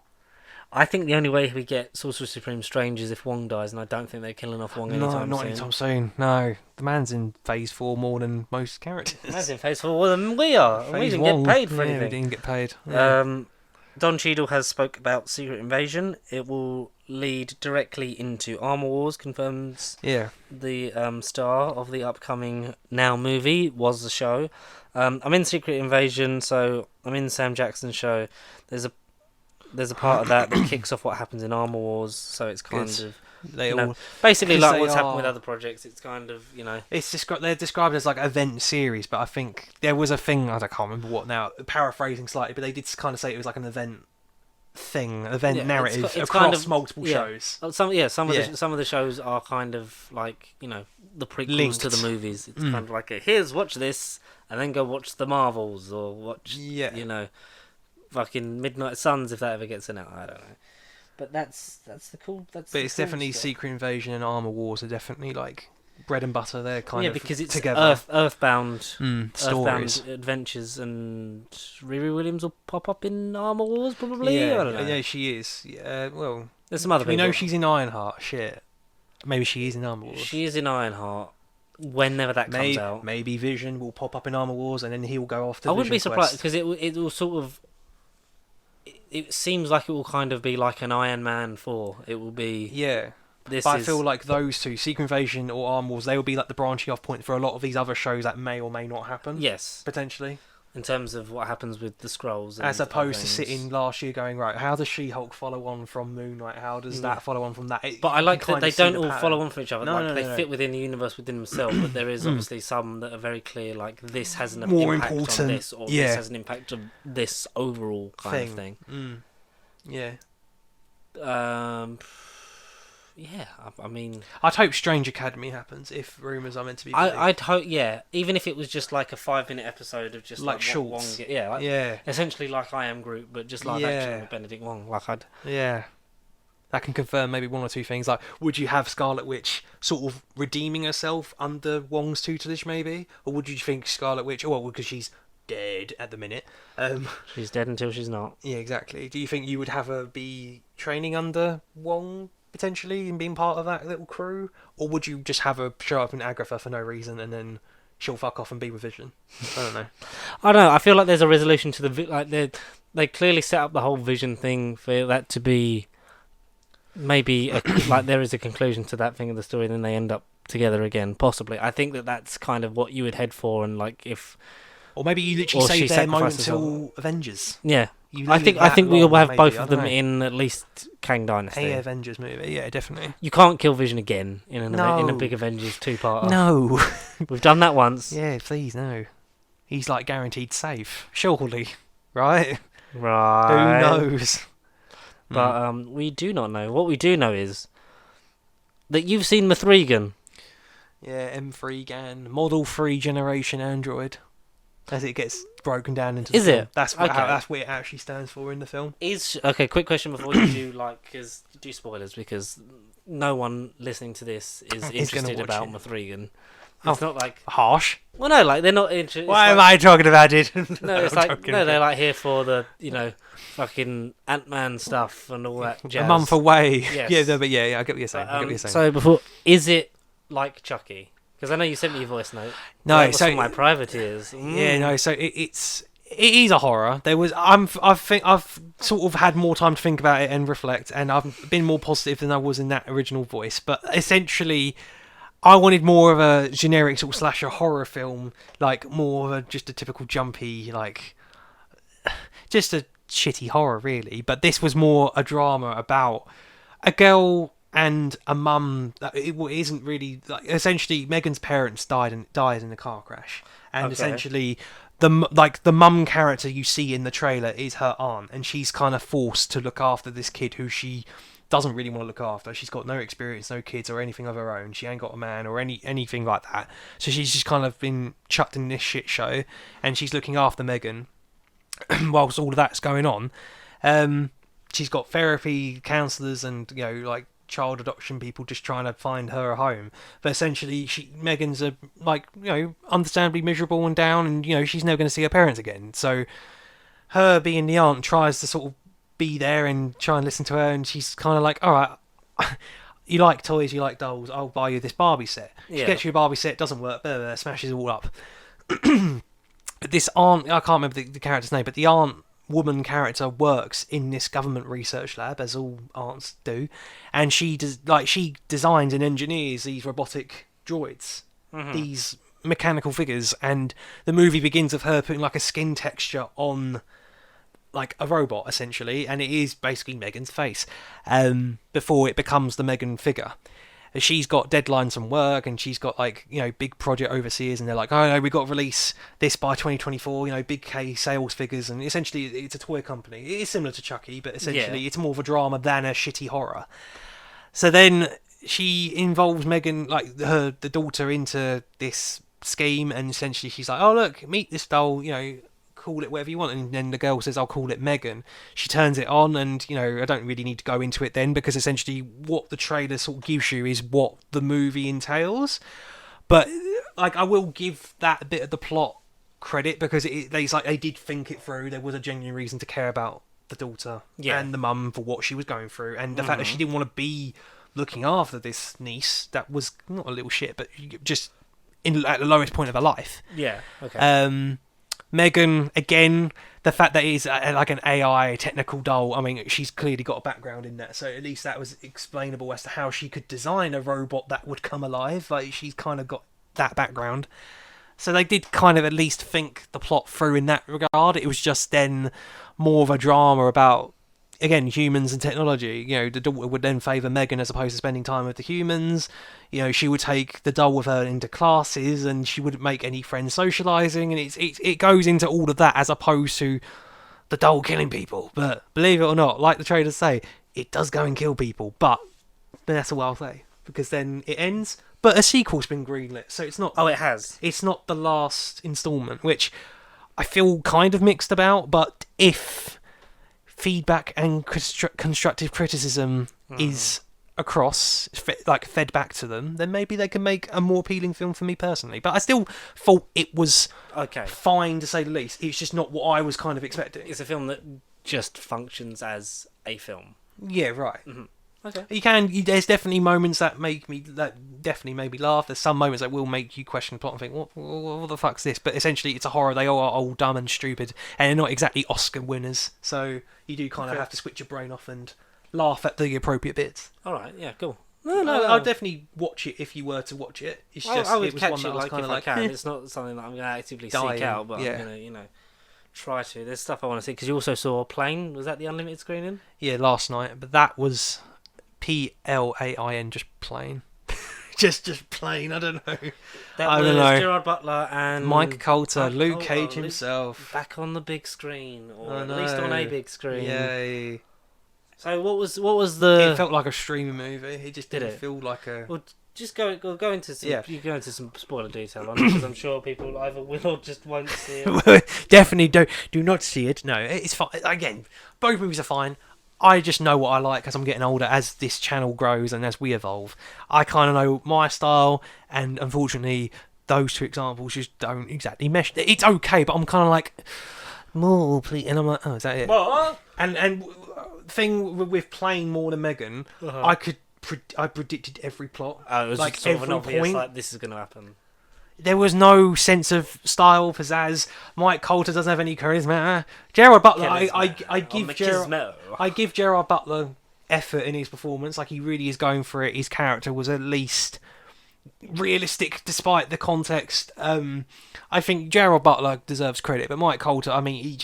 I think the only way we get Sorcerer Supreme Strange is if Wong dies, and I don't think they're killing off Wong anytime not soon. anytime soon. No, the man's in Phase 4 more than most characters. That's in Phase 4 more than we are. and we Phase didn't 1, get paid for We anything. didn't get paid. Yeah. Don Cheadle has spoke about Secret Invasion. It will lead directly into Armor Wars, confirms Yeah. the star of the upcoming Now movie, was the show. I'm in Secret Invasion, so I'm in Sam Jackson's show. There's a part of that kicks off what happens in Armor Wars, so it's kind Good. of They you all. know, basically because like they what's happened with are- other projects. It's kind of, you know, They're described as like event series, but I think there was a thing, I can't remember what now, paraphrasing slightly, but they did kind of say it was like an event thing, event Yeah, narrative it's across kind of- multiple yeah. shows. some of Yeah. some of the shows are kind of like, you know, the prequels Linked. to the movies. It's Mm. kind of like here's watch this and then go watch the Marvels or watch Yeah. you know, fucking Midnight Suns if that ever gets out. I don't know. But that's the cool. That's But the it's cool definitely stuff. Secret Invasion and Armor Wars are definitely like bread and butter. They're kind yeah, of because it's together. Earthbound. Stories. Earthbound adventures, and Riri Williams will pop up in Armor Wars probably. Yeah, I don't know. yeah, she is. Yeah, well, There's some other we people. know she's in Ironheart. Shit, maybe she is in Armor Wars. She is in Ironheart. Whenever that comes maybe, out, maybe Vision will pop up in Armor Wars, and then he'll go off to. I wouldn't be Vision surprised Quest. because it will sort of. It seems like it will kind of be like an Iron Man 4. It will be. Yeah. This But I is, feel like those two, Secret Invasion or Armor Wars, they will be like the branching off point for a lot of these other shows that may or may not happen. yes, Potentially. in terms of what happens with the scrolls, and As opposed to things. sitting last year going, right, how does She-Hulk follow on from Moon Knight? How does Yeah. that follow on from that? But I You like kind that of they see don't the all pattern. follow on from each other. No, like no, they no, no. fit within the universe within themselves, but there is obviously some that are very clear. Like this has an More impact important, on this, or yeah. this has an impact on this overall kind of thing. Yeah. Yeah, I mean, I'd hope Strange Academy happens if rumours are meant to be believed. I'd hope, yeah, even if it was just like a 5-minute episode of just Like what shorts. Wong yeah, like, yeah. essentially like I Am Groot, but just live action with Benedict Wong. Like I'd, Yeah. That can confirm maybe one or two things. Like, would you have Scarlet Witch sort of redeeming herself under Wong's tutelage, maybe? Or would you think Scarlet Witch, oh, well, because she's dead at the minute. She's dead until she's not. Yeah, exactly. Do you think you would have her be training under Wong potentially and being part of that little crew, or would you just have her show up in Agatha for no reason and then she'll fuck off and be with Vision? I don't know. I don't know. I feel like there's a resolution to they clearly set up the whole Vision thing for that to be maybe like there is a conclusion to that thing of the story, and then they end up together again, possibly. I think that's kind of what you would head for, and like if. Or maybe you literally save their moment till Avengers. Yeah. I think we will have both of them in at least Kang Dynasty. A Avengers movie, yeah, definitely. You can't kill Vision again in a big Avengers 2-parter. No. We've done that once. Yeah, please, no. He's like guaranteed safe, surely, right? Right. Who knows? But we do not know. What we do know is that you've seen Mithrigan. Yeah, M3 GAN, Model 3 generation android. As it gets broken down into. Is it? That's what it actually stands for in the film. Okay, quick question before you do spoilers, because no one listening to this is interested about Mithrigan. It's not like harsh. Well, no, like they're not interested. Why am I talking about it? No, it's like they're like here for the fucking Ant-Man stuff and all that jazz. A month away. Yes. Yeah, but yeah, I get what you're saying. So is it like Chucky? Because I know you sent me your voice note. No, so for my private ears. Yeah, no. So it is a horror. I've sort of had more time to think about it and reflect, and I've been more positive than I was in that original voice. But essentially, I wanted more of a generic sort of slasher horror film, like more of just a typical jumpy, like just a shitty horror, really. But this was more a drama about a girl and a mum. It isn't really like, essentially Megan's parents died in a car crash, and essentially the mum character you see in the trailer is her aunt, and she's kind of forced to look after this kid who she doesn't really want to look after. She's got no experience, no kids or anything of her own. She ain't got a man or anything like that. So she's just kind of been chucked in this shit show, and she's looking after Megan whilst all of that's going on. She's got therapy, counsellors, and like child adoption people just trying to find her a home. But essentially, Megan's understandably miserable and down, and she's never going to see her parents again. So her being the aunt tries to sort of be there and try and listen to her, and she's kind of like, all right, you like toys, you like dolls, I'll buy you this Barbie set. She gets you a Barbie set, doesn't work, smashes it all up. This aunt, I can't remember the character's name, but the aunt woman character works in this government research lab, as all aunts do, and she designs and engineers these robotic droids, these mechanical figures, and the movie begins with her putting like a skin texture on like a robot essentially, and it is basically Megan's face before it becomes the Megan figure. She's got deadlines from work, and she's got big project overseers, and they're like, oh no, we've got to release this by 2024, big K sales figures, and essentially it's a toy company. It is similar to Chucky, but essentially it's more of a drama than a shitty horror. So then she involves Megan, the daughter, into this scheme, and essentially she's like, oh look, meet this doll, call it whatever you want, and then the girl says, I'll call it Megan. She turns it on, and I don't really need to go into it then, because essentially what the trailer sort of gives you is what the movie entails. But I will give that bit of the plot credit, because they did think it through. There was a genuine reason to care about the daughter and the mum for what she was going through, and the fact that she didn't want to be looking after this niece that was not a little shit, but just at the lowest point of her life. Megan, again, the fact that it is like an AI technical doll, I mean, she's clearly got a background in that, so at least that was explainable as to how she could design a robot that would come alive. Like, she's kind of got that background. So they did kind of at least think the plot through in that regard. It was just then more of a drama about, again, humans and technology. The daughter would then favour Megan as opposed to spending time with the humans. She would take the doll with her into classes, and she wouldn't make any friends socialising, and it goes into all of that as opposed to the doll killing people. But believe it or not, like the trailers say, it does go and kill people. But that's all I'll say, because then it ends. But a sequel's been greenlit, so it's not. Oh, it has. It's not the last instalment, which I feel kind of mixed about. But if feedback and constructive criticism is across, fed back to them, then maybe they can make a more appealing film for me personally. But I still thought it was fine, to say the least. It's just not what I was kind of expecting. It's a film that just functions as a film. Yeah, right. Mm-hmm. Okay. There's definitely moments that definitely made me laugh. There's some moments that will make you question the plot and think, what the fuck's this? But essentially, it's a horror. They all are all dumb and stupid, and they're not exactly Oscar winners. So you do kind of have to switch your brain off and laugh at the appropriate bits. All right. Yeah. Cool. No. I'll definitely watch it if you were to watch it. It's just I would it was catch one it that was kind of if I can. It's not something that I'm going to actively seek out, but I'm going to, try to. There's stuff I want to see because you also saw Plane. Was that the unlimited screening? Yeah, last night, but that was Plain, just plain. just plain. I don't know. I don't know. Gerard Butler and Mike Coulter, Luke Cage himself, back on the big screen, or at least on a big screen. Yay! So what was the? It felt like a streaming movie. It just didn't feel like a. Well, just go into some. Yeah. You go into some spoiler detail on it because I'm sure people either will or just won't see it. Definitely do not see it. No, it's fine. Again, both movies are fine. I just know what I like as I'm getting older, as this channel grows and as we evolve. I kind of know my style, and unfortunately, those two examples just don't exactly mesh. It's okay, but I'm kind of like, more, please. And I'm like, oh, is that it? What? And thing with playing more than Megan, I predicted every plot. It was like sort of an obvious, point. Like, this is going to happen. There was no sense of style, pizzazz. Mike Coulter doesn't have any charisma. Gerard Butler, I give Gerard Butler effort in his performance. Like, he really is going for it. His character was at least realistic, despite the context. I think Gerard Butler deserves credit, but Mike Coulter, I mean, he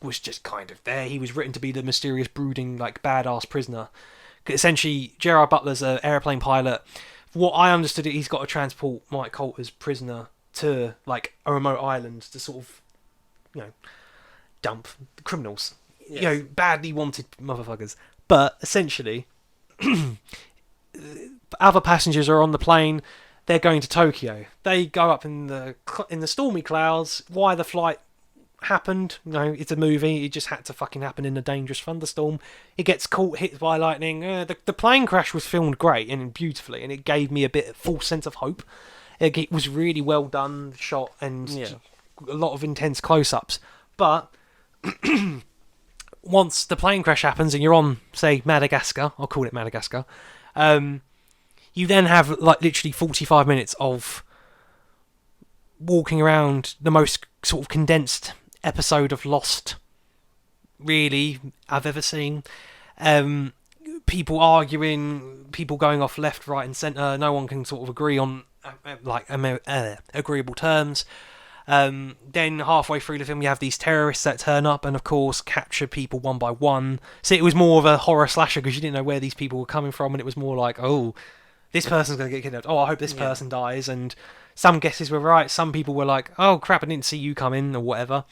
was just kind of there. He was written to be the mysterious, brooding, like, badass prisoner. Essentially, Gerard Butler's an airplane pilot. What I understood, he's got to transport Mike Coulter's prisoner to, like, a remote island to sort of, dump the criminals. Yes. Badly wanted motherfuckers. But essentially, other passengers are on the plane. They're going to Tokyo. They go up in the stormy clouds. Why the flight happened? It's a movie. It just had to fucking happen in a dangerous thunderstorm. It gets hit by lightning. The plane crash was filmed great and beautifully, and it gave me a false sense of hope. It was really well done, shot, and a lot of intense close-ups. But once the plane crash happens and you're on, say, Madagascar, I'll call it Madagascar, you then have like literally 45 minutes of walking around the most sort of condensed episode of Lost really I've ever seen. People arguing, people going off left, right and centre. No one can sort of agree on agreeable terms. Then halfway through the film you have these terrorists that turn up and of course capture people one by one. So it was more of a horror slasher because you didn't know where these people were coming from, and it was more like, oh, this person's going to get kidnapped. Oh, I hope this person dies. And some guesses were right. Some people were like, oh crap, I didn't see you come in, or whatever.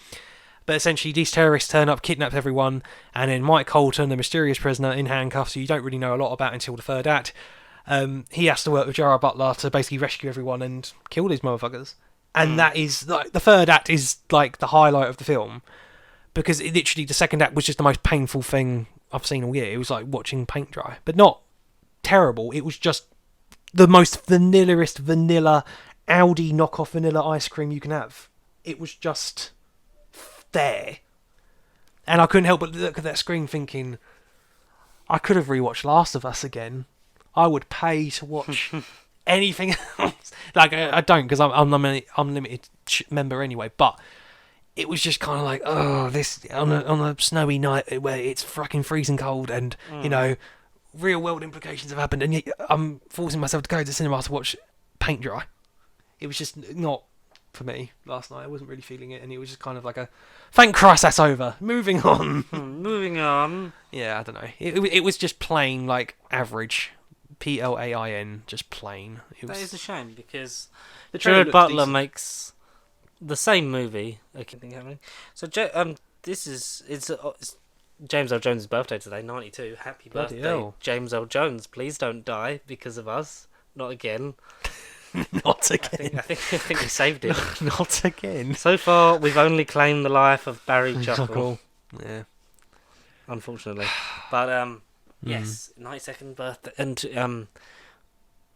But essentially, these terrorists turn up, kidnap everyone, and then Mike Coulter, the mysterious prisoner in handcuffs, who you don't really know a lot about until the third act, he has to work with Gerard Butler to basically rescue everyone and kill these motherfuckers. And that is, like, the third act is, like, the highlight of the film. Because literally, the second act was just the most painful thing I've seen all year. It was like watching paint dry. But not terrible. It was just the most vanilla Audi knockoff vanilla ice cream you can have. It was just there. And I couldn't help but look at that screen thinking, I could have rewatched Last of Us again. I would pay to watch anything else. Like, I don't, because I'm an unlimited member anyway, but it was just kind of like, oh, this on a snowy night where it's fucking freezing cold and, real world implications have happened, and yet I'm forcing myself to go to the cinema to watch paint dry. It was just not for me last night. I wasn't really feeling it, and it was just kind of like a, thank Christ that's over. Moving on. Moving on. Yeah, I don't know. It was just plain, like, average. Plain, just plain. That is a shame, because Gerard Butler makes the same movie. I keep thinking happening. So, it's James Earl Jones' birthday today, 92. Happy birthday, James Earl Jones. Please don't die because of us. Not again. Not again. I think we saved it. Not again. So far, we've only claimed the life of Barry Chuckle. Yeah. Unfortunately. But, Yes, 92nd birthday, and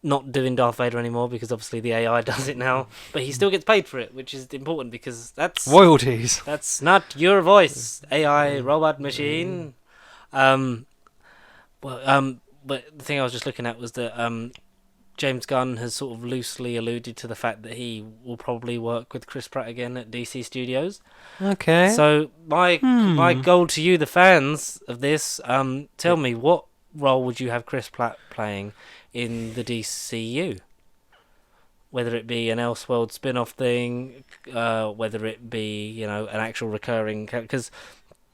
not doing Darth Vader anymore because obviously the AI does it now, but he still gets paid for it, which is important because royalties. That's not your voice, AI robot machine. But the thing I was just looking at was that James Gunn has sort of loosely alluded to the fact that he will probably work with Chris Pratt again at DC Studios. Okay. So my goal to you, the fans of this, tell me, what role would you have Chris Pratt playing in the DCU? Whether it be an Elseworld spin-off thing, whether it be an actual recurring, because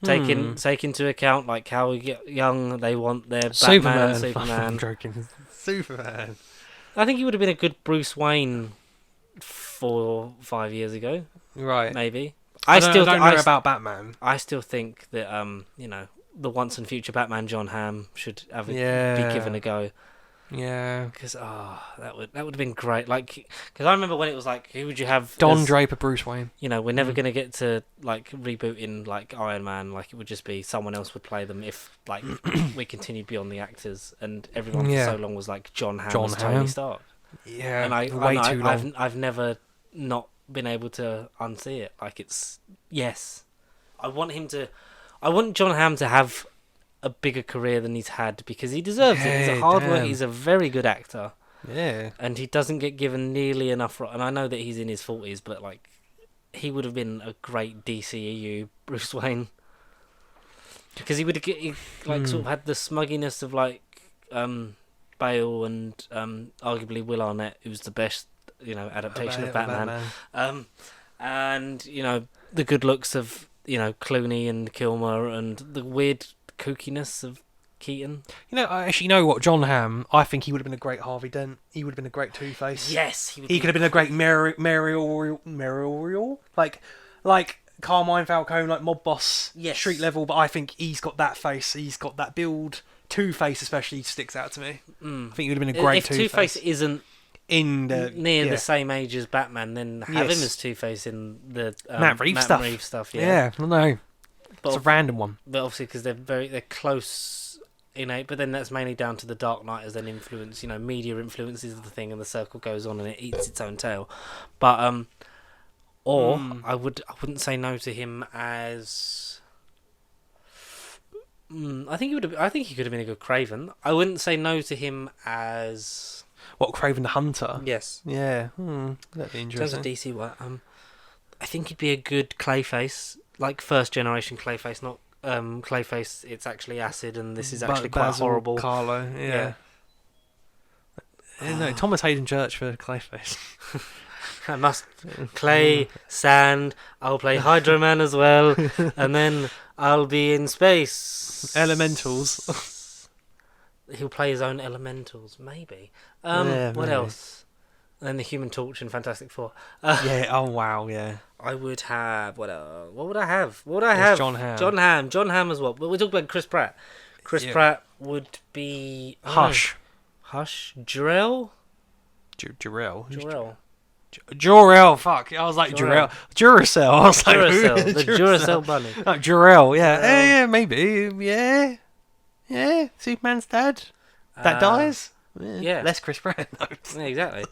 take into account like how young they want their Batman, Superman. I'm joking. Superman. I think he would have been a good Bruce Wayne 4 or 5 years ago. Right. Maybe. I don't know about Batman. I still think that the once and future Batman John Hamm should be given a go. Yeah. Because that would have been great. Like, because I remember when it was like, who would you have? Don Draper, Bruce Wayne. We're never gonna get to like rebooting like Iron Man. Like, it would just be someone else would play them if like we continued beyond the actors, and everyone for so long was like John Hamm as Tony Stark. Yeah. And too long. I've never not been able to unsee it. Like, it's I want John Hamm to have a bigger career than he's had because he deserves it. He's a hard worker. He's a very good actor. Yeah. And he doesn't get given nearly enough. And I know that he's in his 40s, but like, he would have been a great DCEU Bruce Wayne because he would have sort of had the smugginess of like Bale and arguably Will Arnett, who's the best adaptation of Batman. And the good looks of Clooney and Kilmer, and the weird kookiness of Keaton. I actually know what, John Hamm, I think he would have been a great Harvey Dent. He would have been a great Two-Face. Yes, he could have been a great Mariel, like Carmine Falcone, like mob boss, street level. But I think he's got that face. He's got that build. Two-Face especially sticks out to me. I think he would have been a great Two-Face. If Two-Face isn't near the same age as Batman, then have him as Two-Face in the Matt Reeves stuff. Yeah, no. It's a random one. But obviously, because they're close innate, but then that's mainly down to the Dark Knight as an influence. Media influences the thing, and the circle goes on and it eats its own tail. But I wouldn't say no to him as. I think he could have been a good Kraven. I wouldn't say no to him as. What, Kraven the Hunter? Yes. Yeah. That'd be interesting. In terms of DC work, I think he'd be a good Clayface, like first generation Clayface, not Clayface. It's actually acid, and this is actually quite horrible. Carlo, yeah. No, Thomas Hayden Church for Clayface. I must clay, sand. I'll play Hydro Man as well, and then I'll be in space. Elementals. He'll play his own elementals, maybe. What else? And then the Human Torch in Fantastic Four. Yeah. Oh wow. Yeah. I would have what else? What would I have? What would I have? John Hamm. John Hamm as well. But we're talking about Chris Pratt. Chris Pratt would be Hush. Jor-El. Jor-El, fuck. I was like Jor-El. Duracell. I was like Duracell. The Duracell bunny. Like Jor-El, yeah. Yeah, maybe. Yeah. Yeah. Superman's dad. That dies. Yeah. Less Chris Pratt. Yeah, exactly.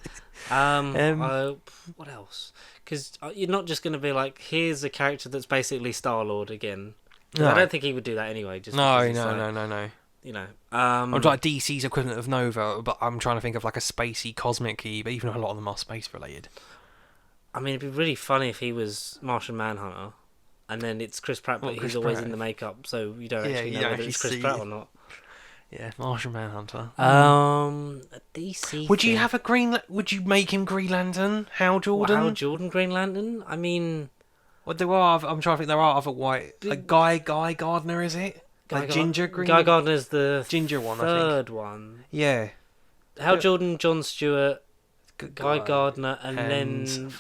What else? Because you're not just going to be like, here's a character that's basically Star-Lord again. No. I don't think he would do that anyway. No. I'm like DC's equivalent of Nova, but I'm trying to think of like a spacey, cosmic-y, but even a lot of them are space-related. I mean, it'd be really funny if he was Martian Manhunter, and then it's Chris Pratt, but he's always in the makeup, so you don't actually know whether it's Chris Pratt or not. Yeah, Martian Manhunter. A DC. Would you have would you make him Green Lantern? Hal Jordan? Hal Jordan Green Lantern? I mean, I'm trying to think. There are other white. Guy Gardner, is it? Ginger Green. Guy Gardner's the ginger one. Third one. Yeah. Hal Jordan, John Stewart, Guy Gardner, and then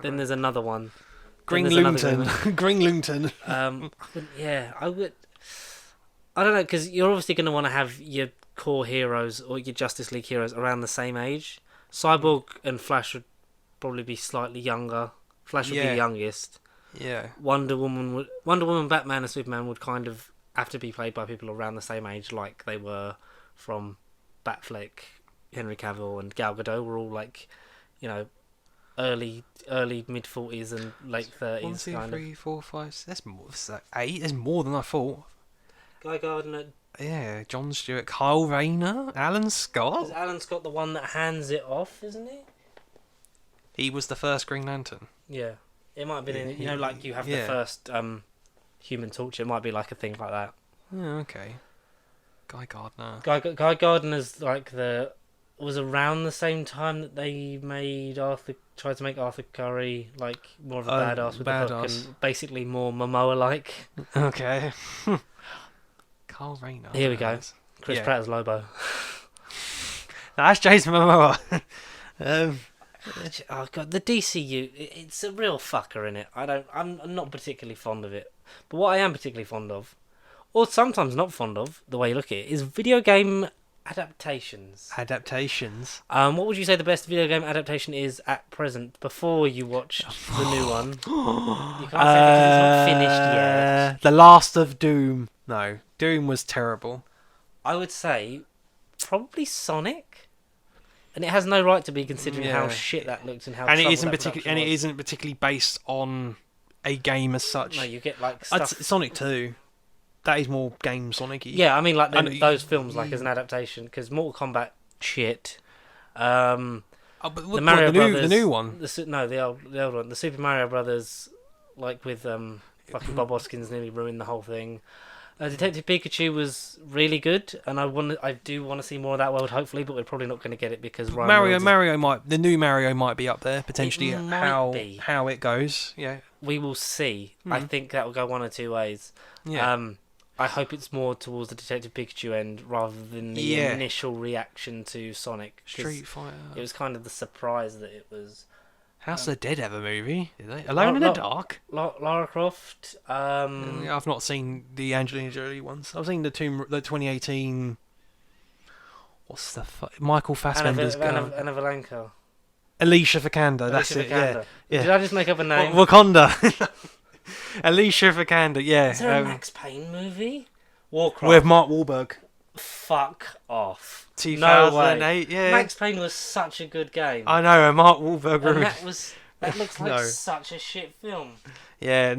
then there's another one. Green Luton. Green Luton. I would. I don't know, because you're obviously going to want to have your core heroes or your Justice League heroes around the same age. Cyborg and Flash would probably be slightly younger. Flash would be the youngest. Yeah. Wonder Woman, Batman, and Superman would kind of have to be played by people around the same age, like they were from Batfleck, Henry Cavill, and Gal Gadot were all like, you know, early mid 40s and late 30s. 1, 2, kind 3, 4, 5. That's more. That's like 8. There's more than I thought. Guy Gardner. Yeah, Jon Stewart, Kyle Rayner, Alan Scott. Is Alan Scott the one that hands it off, isn't he? He was the first Green Lantern. Yeah. It might have been in, you know, like you have the first Human Torch. It might be like a thing like that. Yeah, okay. Guy Gardner. Guy Gardner's like was around the same time that they tried to make Arthur Curry like more of a badass with the hook and basically more Momoa-like. Okay. Carl Rayner. Here we go. Chris Pratt as Lobo. That's Jason Momoa. Oh god, the DCU, it's a real fucker in it. I'm not particularly fond of it. But what I am particularly fond of, or sometimes not fond of, the way you look at it, is video game adaptations. What would you say the best video game adaptation is at present, before you watch the new one? You can't say because it's not finished yet. The Last of Doom. No, Doom was terrible. I would say probably Sonic. And it has no right to be, considering how shit that looked and how. And it isn't particularly based on a game as such. No, you get like stuff. Sonic 2. That is more game Sonic-y. Yeah, I mean like those films like as an adaptation, because Mortal Kombat shit. The Mario Brothers, the new one. The old one. The Super Mario Brothers, like with fucking Bob Hoskins nearly ruined the whole thing. Detective Pikachu was really good, and I do want to see more of that world, hopefully, but we're probably not going to get it because the new Mario might be up there potentially. How it goes, yeah, we will see. I think that will go one or two ways. Yeah. I hope it's more towards the Detective Pikachu end rather than the initial reaction to Sonic. Street Fighter. It was kind of the surprise that it was. House of the Dead have a movie? Did they? Alone in the Dark? Lara Croft. I've not seen the Angelina Jolie ones. I've seen the 2018. What's the Michael Fassbender's girl? Anna Valenka. Alicia Vikander. That's it. Vikander. Yeah. Did I just make up a name? Wakanda. Alicia Vikander. Yeah. Is there a Max Payne movie? Warcraft. With Mark Wahlberg. Fuck off. 2008, no way. Yeah. Max Payne was such a good game. I know, and Mark Wahlberg. And that looks like such a shit film. Yeah,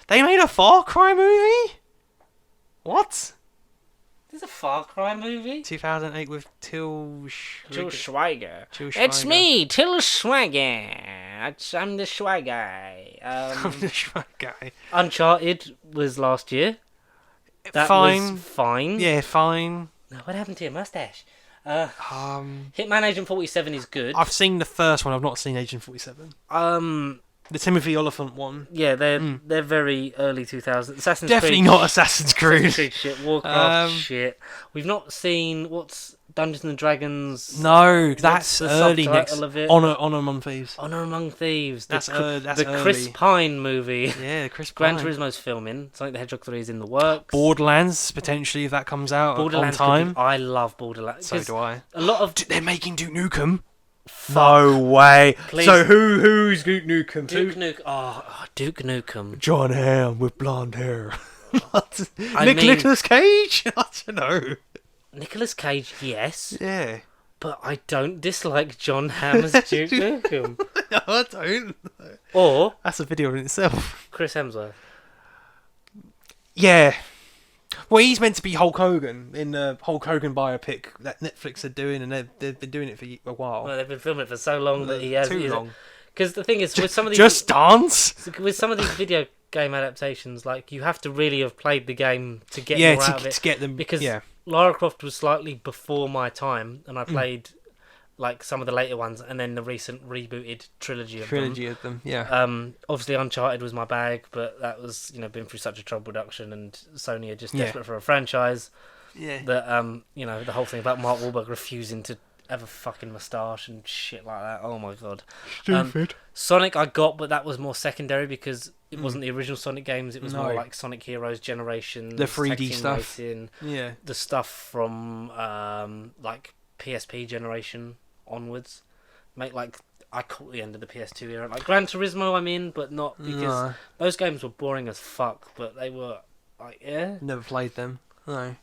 They made a Far Cry movie? What? There's a Far Cry movie? 2008 with Till Schweiger. It's me, Till Schweiger. I'm the Schweiger guy. I'm the Schweiger guy. Uncharted was last year. That was fine. Yeah, fine. No, what happened to your mustache? Hitman Agent 47 is good. I've seen the first one. I've not seen Agent 47. The Timothy Oliphant one. Yeah, they're very early 2000s. Assassin's Definitely Creed. Not Assassin's Creed. Assassin's Creed shit. Warcraft shit. We've not seen what's Dungeons and Dragons. No, that's early next. Of it? Honor Among Thieves. Honor Among Thieves. That's the early. Chris Pine movie. Yeah, Chris Pine. Gran Turismo's filming. Sonic the Hedgehog 3 is in the works. Borderlands, potentially, if that comes out on time. I love Borderlands. So do I. A lot of... They're making Duke Nukem. Fuck. No way. Please. So who's Duke Nukem? Duke Nukem. John Hamm with blonde hair. Nicolas Cage? I don't know. Nicolas Cage, yes. Yeah. But I don't dislike John Hamm as Duke Nukem. No, I don't. Or... That's a video in itself. Chris Hemsworth. Yeah. Well, he's meant to be Hulk Hogan in the Hulk Hogan biopic that Netflix are doing, and they've been doing it for a while. Well, they've been filming it for so long that he has... Too long. Because the thing is, with some of these... Just Dance? With some of these video game adaptations, like, you have to really have played the game to get more out of it. To get them... Because Lara Croft was slightly before my time, and I played... like some of the later ones, and then the recent rebooted trilogy of them. Yeah. Obviously Uncharted was my bag, but that was, been through such a troubled production, and Sony are just desperate for a franchise. Yeah. That the whole thing about Mark Wahlberg refusing to have a fucking moustache and shit like that. Oh my god. Stupid. Sonic I got, but that was more secondary because it wasn't the original Sonic games. It was more like Sonic Heroes Generations, the 3D stuff. Racing, the stuff from like PSP generation onwards. I caught the end of the PS2 era. Like Gran Turismo I'm in, but not because those games were boring as fuck, but they were Like, yeah. Never played them. No.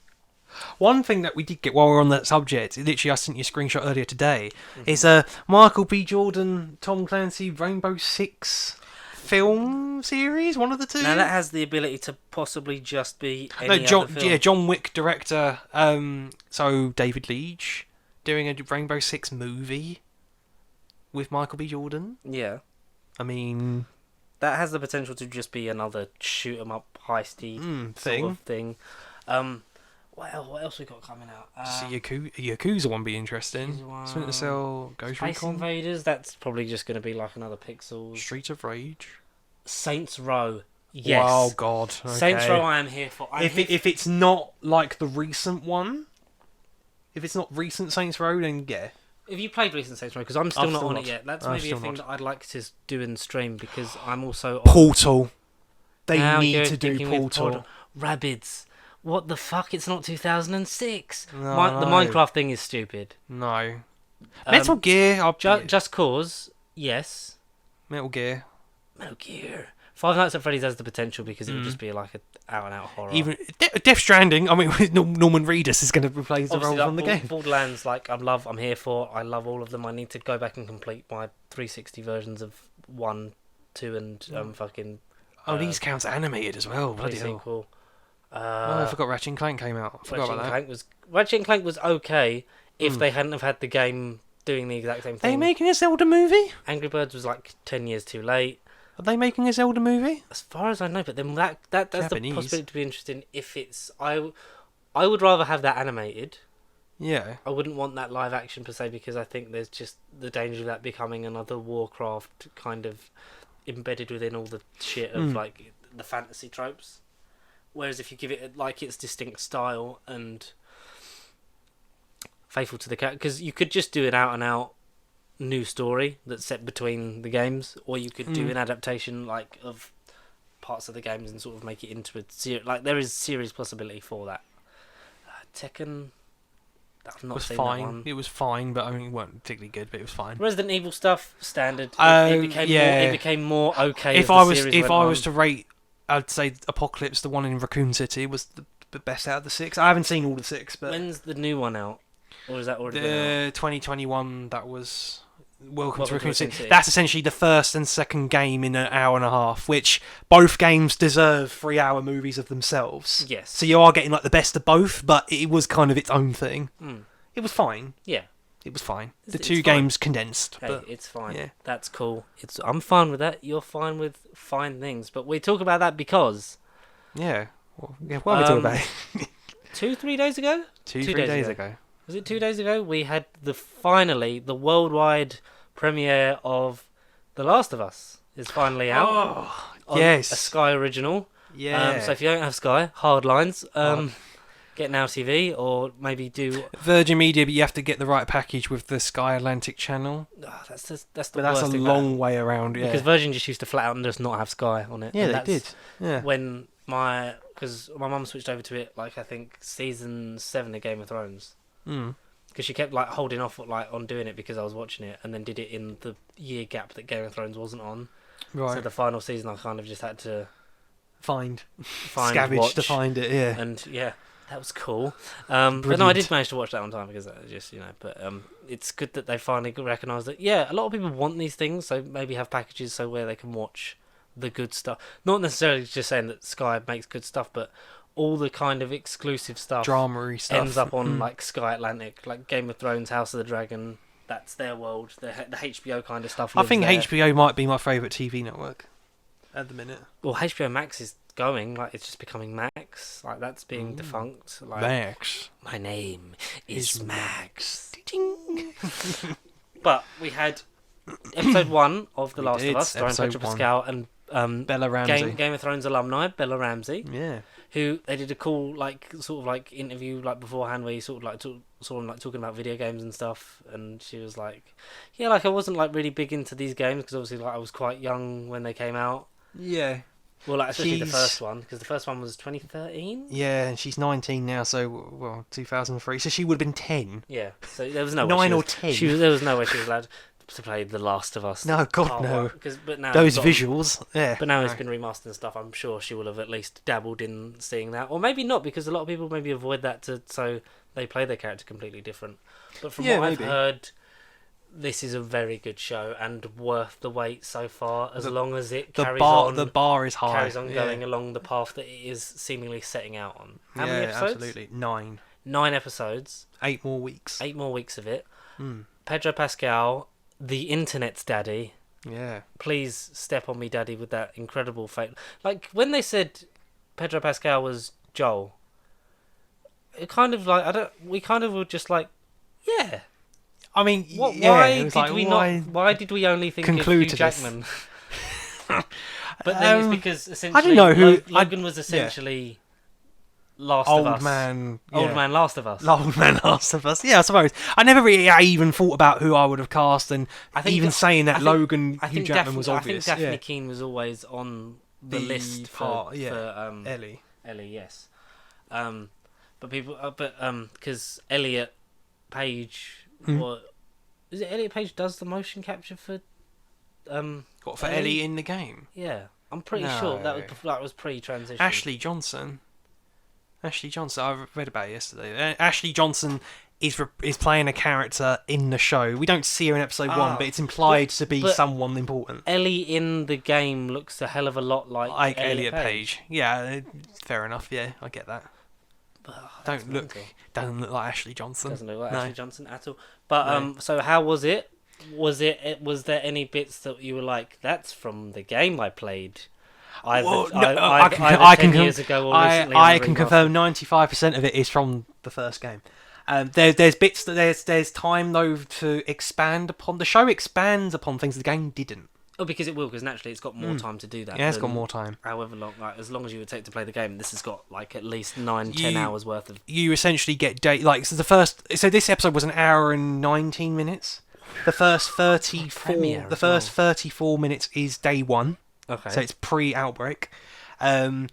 One thing that we did get while we're on that subject, literally I sent you a screenshot earlier today, is Michael B. Jordan, Tom Clancy, Rainbow Six film series, one of the two. Now that has the ability to possibly just be any John, other film. yeah, John Wick director. So David Leitch doing a Rainbow Six movie with Michael B. Jordan. Yeah. I mean, that has the potential to just be another shoot 'em up heisty sort of thing. What else we got coming out? Yakuza one be interesting. Splinter Cell, Ghost Space Recon, Invaders. That's probably just going to be like another Pixels. Streets of Rage, Saints Row. Yes. Oh God. Okay. Saints Row. I am here for. If it's not like the recent one, if it's not recent Saints Row, then yeah. Have you played recent Saints Row? Because I'm still not on it yet. That's maybe a thing not. that I'd like to do in stream because I'm also on Portal. They now need to do Portal. Rabbids. What the fuck? It's not 2006. No, The Minecraft thing is stupid. No. Metal Gear. Just Cause. Yes. Metal Gear. Metal Gear. Five Nights at Freddy's has the potential because it would just be like an out-and-out horror. Even Death Stranding. I mean, Norman Reedus is going to replace the role from the game. Borderlands, I'm here for. I love all of them. I need to go back and complete my 360 versions of 1, 2, and fucking. These counts animated as well. Bloody hell. Sequel. I forgot Ratchet and Clank came out. I forgot about that. Ratchet and Clank was okay if they hadn't have had the game doing the exact same thing. Are they making a Zelda movie? Angry Birds was like 10 years too late. Are they making a Zelda movie? As far as I know, but then that's Japanese. the possibility to be interesting if it's... I would rather have that animated. Yeah. I wouldn't want that live action per se because I think there's just the danger of that becoming another Warcraft kind of embedded within all the shit of like the fantasy tropes. Whereas if you give it like its distinct style and faithful to the character, because you could just do an out and out new story that's set between the games, or you could do an adaptation like of parts of the games and sort of make it into a series. Like there is serious possibility for that. Tekken. I've not seen that one. It was fine, but I mean, it weren't particularly good, but it was fine. Resident Evil stuff, standard. It became more okay. If I was to rate, I'd say Apocalypse, the one in Raccoon City, was the best out of the 6. I haven't seen all the 6, but when's the new one out? Or is that already been out? 2021? That was Welcome to Raccoon City. That's essentially the first and second game in an hour and a half, which both games deserve 3-hour movies of themselves. Yes. So you are getting like the best of both, but it was kind of its own thing. It was fine. Yeah. It was fine. The two games condensed. Hey, but it's fine. Yeah. That's cool. I'm fine with that. You're fine with fine things. But we talk about that because... Yeah. Well, what are we talking about? 2-3 days ago? 2-3 days ago. Was it 2 days ago? We had finally the worldwide premiere of The Last of Us is finally out. Oh, yes. A Sky original. Yeah. So if you don't have Sky, hard lines. Get Now TV or maybe do Virgin Media, but you have to get the right package with the Sky Atlantic channel. That's the But that's a long way around, yeah. Because Virgin just used to flat out and just not have Sky on it. Yeah, and they did. Yeah. When because my mum switched over to it, like I think season 7 of Game of Thrones. Because she kept like holding off on doing it because I was watching it, and then did it in the year gap that Game of Thrones wasn't on. Right. So the final season, I kind of just had to scavenge watch, to find it. Yeah. And yeah. That was cool. But no, I did manage to watch that one time because just, but it's good that they finally recognise that, yeah, a lot of people want these things, so maybe have packages so where they can watch the good stuff. Not necessarily just saying that Sky makes good stuff, but all the kind of exclusive stuff, drama-y stuff, ends up on like Sky Atlantic, like Game of Thrones, House of the Dragon. That's their world. The HBO kind of stuff. I think HBO might be my favourite TV network at the minute. Well, HBO Max is going, like it's just becoming Max, like that's being defunct. Like, Max. My name is Max. But we had episode 1 of The Last of Us, starring Pedro Pascal and Bella Ramsey, Game of Thrones alumni Bella Ramsey. Yeah. Who they did a cool interview beforehand where you sort of saw them talking about video games and stuff, and she was like, yeah, I wasn't really big into these games because obviously I was quite young when they came out. Yeah. Well, especially the first one, because the first one was 2013. Yeah, and she's 19 now, so 2003. So she would have been 10. Yeah, so there was no 9 way or 10. There was no way she was allowed. to play The Last of Us. No, God, no. But now those visuals, yeah. But now it's been remastered and stuff. I'm sure she will have at least dabbled in seeing that, or maybe not, because a lot of people maybe avoid that so they play their character completely different. But from what I've heard, this is a very good show and worth the wait so far. As long as it carries on, the bar is high. Carries on going along the path that it is seemingly setting out on. How many episodes? Absolutely 9. 9 episodes. 8 more weeks. 8 more weeks of it. Pedro Pascal, the internet's daddy. Yeah. Please step on me, daddy, with that incredible fate. Like when they said Pedro Pascal was Joel, it kind of like we kind of were just like, yeah. I mean, why did we only think of Hugh Jackman? But then it's because essentially I don't know who Logan was essentially Last of Us. Old man Last of Us. Old man Last of Us. Yeah, I suppose. I never really even thought about who I would have cast, and saying that Hugh Jackman was obvious. I think Daphne Keane was always on the list for Ellie. Ellie, yes. But people, because Elliot Page. Is it Elliot Page does the motion capture for Ellie in the game? Yeah, I'm pretty sure that was pre-transition. Ashley Johnson. I read about it yesterday. Ashley Johnson is playing a character in the show. We don't see her in episode 1, but it's implied to be someone important. Ellie in the game looks a hell of a lot like Elliot Page. Yeah, fair enough. Yeah, I get that. Doesn't look like Ashley Johnson. Doesn't look like Ashley Johnson at all. But so how was it? Was there any bits that you were like, that's from the game I played? I can years ago or recently. I can confirm 95% of it is from the first game. There's bits that there's time though to expand upon. The show expands upon things the game didn't. Oh, because it will, because naturally it's got more time to do that. Yeah, it's got more time. However long, as long as you would take to play the game, this has got like at least 10 hours worth of. You essentially get so this episode was an hour and 19 minutes. The first 34 minutes is day 1. Okay. So it's pre-outbreak. The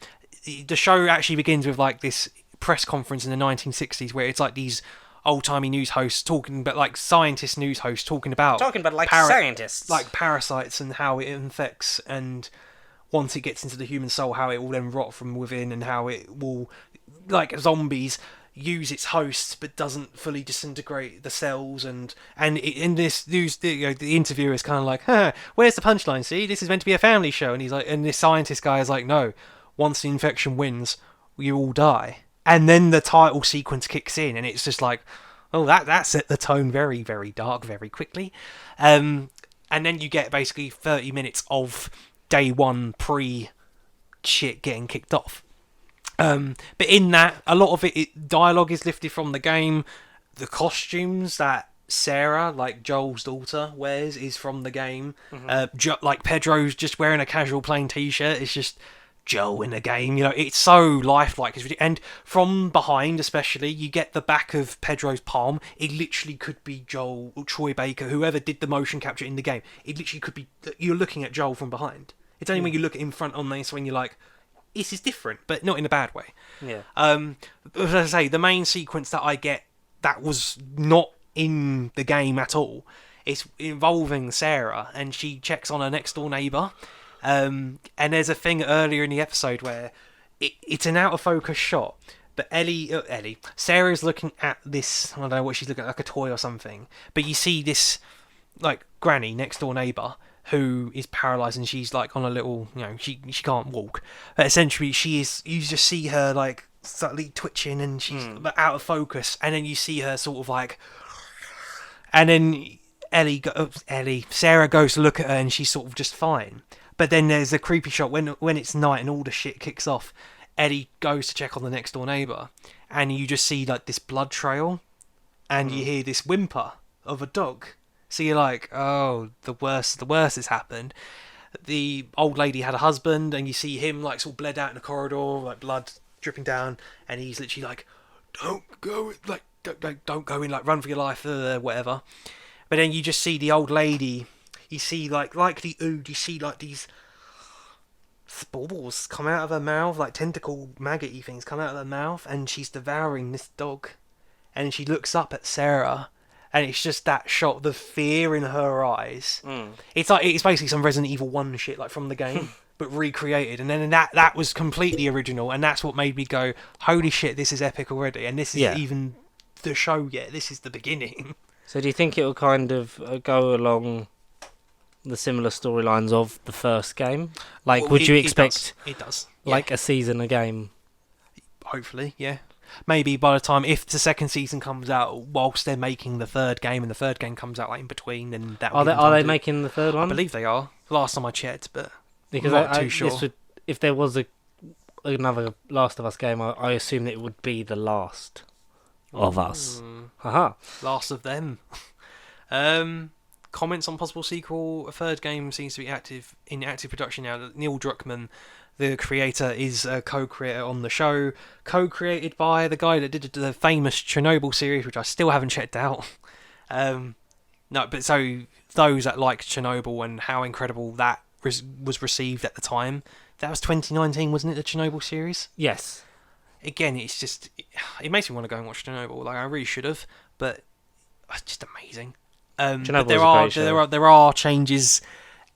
show actually begins with like this press conference in the 1960s where it's like these old-timey news hosts talking, but like scientist news hosts talking about scientists, like parasites and how it infects, and once it gets into the human soul, how it will then rot from within, and how it will, like zombies, use its hosts but doesn't fully disintegrate the cells, and in this news, the interviewer is kind of like, where's the punchline? See, this is meant to be a family show, and he's like, and this scientist guy is like, no, once the infection wins, you all die. And then the title sequence kicks in, and it's just like, oh, that set the tone very, very dark very quickly. And then you get basically 30 minutes of day 1 pre-shit getting kicked off. But in that, a lot of dialogue is lifted from the game. The costumes that Sarah, like Joel's daughter, wears is from the game. Like Pedro's just wearing a casual plain t-shirt. It's just Joel in the game, it's so lifelike. And from behind, especially, you get the back of Pedro's palm. It literally could be Joel or Troy Baker, whoever did the motion capture in the game. It literally could be, you're looking at Joel from behind. It's only when you look at him front on this when you're like, this is different, but not in a bad way. Yeah. As I say, the main sequence that I get that was not in the game at all, is involving Sarah, and she checks on her next door neighbour. And there's a thing earlier in the episode where it's an out of focus shot, but Sarah's looking at this, I don't know what she's looking at, like a toy or something, but you see this like granny next door neighbour who is paralysed, and she's like on a little, she can't walk, but essentially you just see her like slightly twitching, and she's out of focus, and then you see her sort of like, and then Sarah goes to look at her, and she's sort of just fine. But then there's a creepy shot when it's night and all the shit kicks off. Ellie goes to check on the next door neighbour, and you just see like this blood trail, and you hear this whimper of a dog. So you're like, oh, the worst has happened. The old lady had a husband, and you see him like sort of bled out in the corridor, like blood dripping down, and he's literally like, don't go in, like run for your life, whatever. But then you just see the old lady. You see, like the Ood, you see, like, these spores come out of her mouth, like tentacle, maggoty things come out of her mouth, and she's devouring this dog. And she looks up at Sarah, and it's just that shot, the fear in her eyes. Mm. It's basically some Resident Evil 1 shit, like from the game, but recreated. And then that was completely original, and that's what made me go, holy shit, this is epic already. And this isn't even the show yet. This is the beginning. So do you think it will kind of go along the similar storylines of the first game? Like, Well, would you expect It does. like a season a game? Hopefully, yeah. Maybe by the time, if the second season comes out, whilst they're making the third game, and the third game comes out like in between, then that Are they making the third one? I believe they are. Last time I checked, but because I'm not too sure. If there was another Last of Us game, I assume that it would be the last of us. Haha. Last of them. Comments on possible sequel. A third game seems to be in active production now. Neil Druckmann, the creator, is a co-creator on the show. Co-created by the guy that did the famous Chernobyl series, which I still haven't checked out. No, but so those that like Chernobyl and how incredible that was received at the time. That was 2019, wasn't it? The Chernobyl series. Yes. Again, it makes me want to go and watch Chernobyl. Like I really should have, but it's just amazing. But there are changes.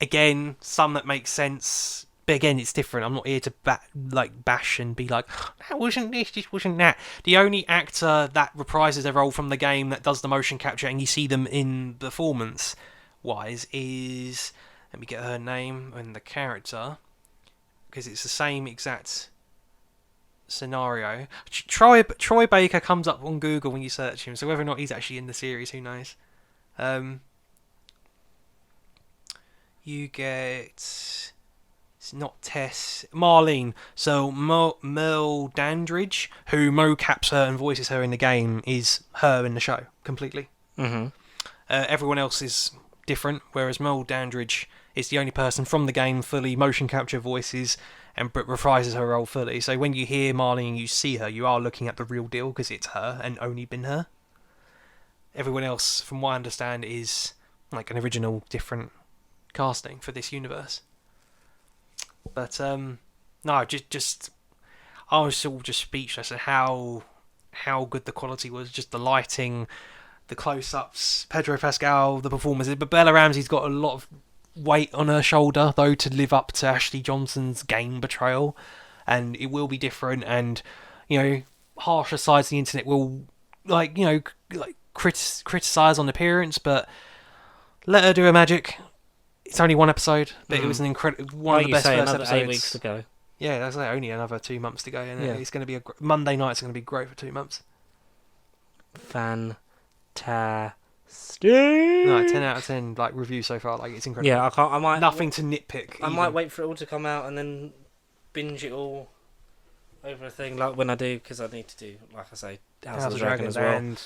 Again, some that make sense, but again, it's different. I'm not here to bash and be like, that wasn't this wasn't that. The only actor that reprises their role from the game that does the motion capture and you see them in performance wise is, let me get her name and the character, because it's the same exact scenario. Troy Baker comes up on Google when you search him, so whether or not he's actually in the series, who knows. You get, it's not Tess, Marlene. So Merle Dandridge, who mocaps her and voices her in the game, is her in the show completely. Mm-hmm. Everyone else is different, whereas Merle Dandridge is the only person from the game fully motion capture voices and reprises her role fully. So when you hear Marlene and you see her, you are looking at the real deal because it's her and only been her. Everyone else, from what I understand, is like an original, different casting for this universe. But no, just I was still just speechless at how good the quality was. Just the lighting, the close-ups, Pedro Pascal, the performances. But Bella Ramsey's got a lot of weight on her shoulder though to live up to Ashley Johnson's game portrayal, and it will be different. And harsher sides of the internet will criticize on appearance, but let her do her magic. It's only one episode, but it was an incredible one of the best first episodes. 8 weeks to go. Yeah, that's only another 2 months to go, and it's going to be Monday night's going to be great for 2 months. Fantastic. No, 10 out of 10 review so far. It's incredible. Yeah, I might nothing to nitpick. I might wait for it all to come out and then binge it all over a thing when I do, because I need to do, like I say, House of the Dragon as well.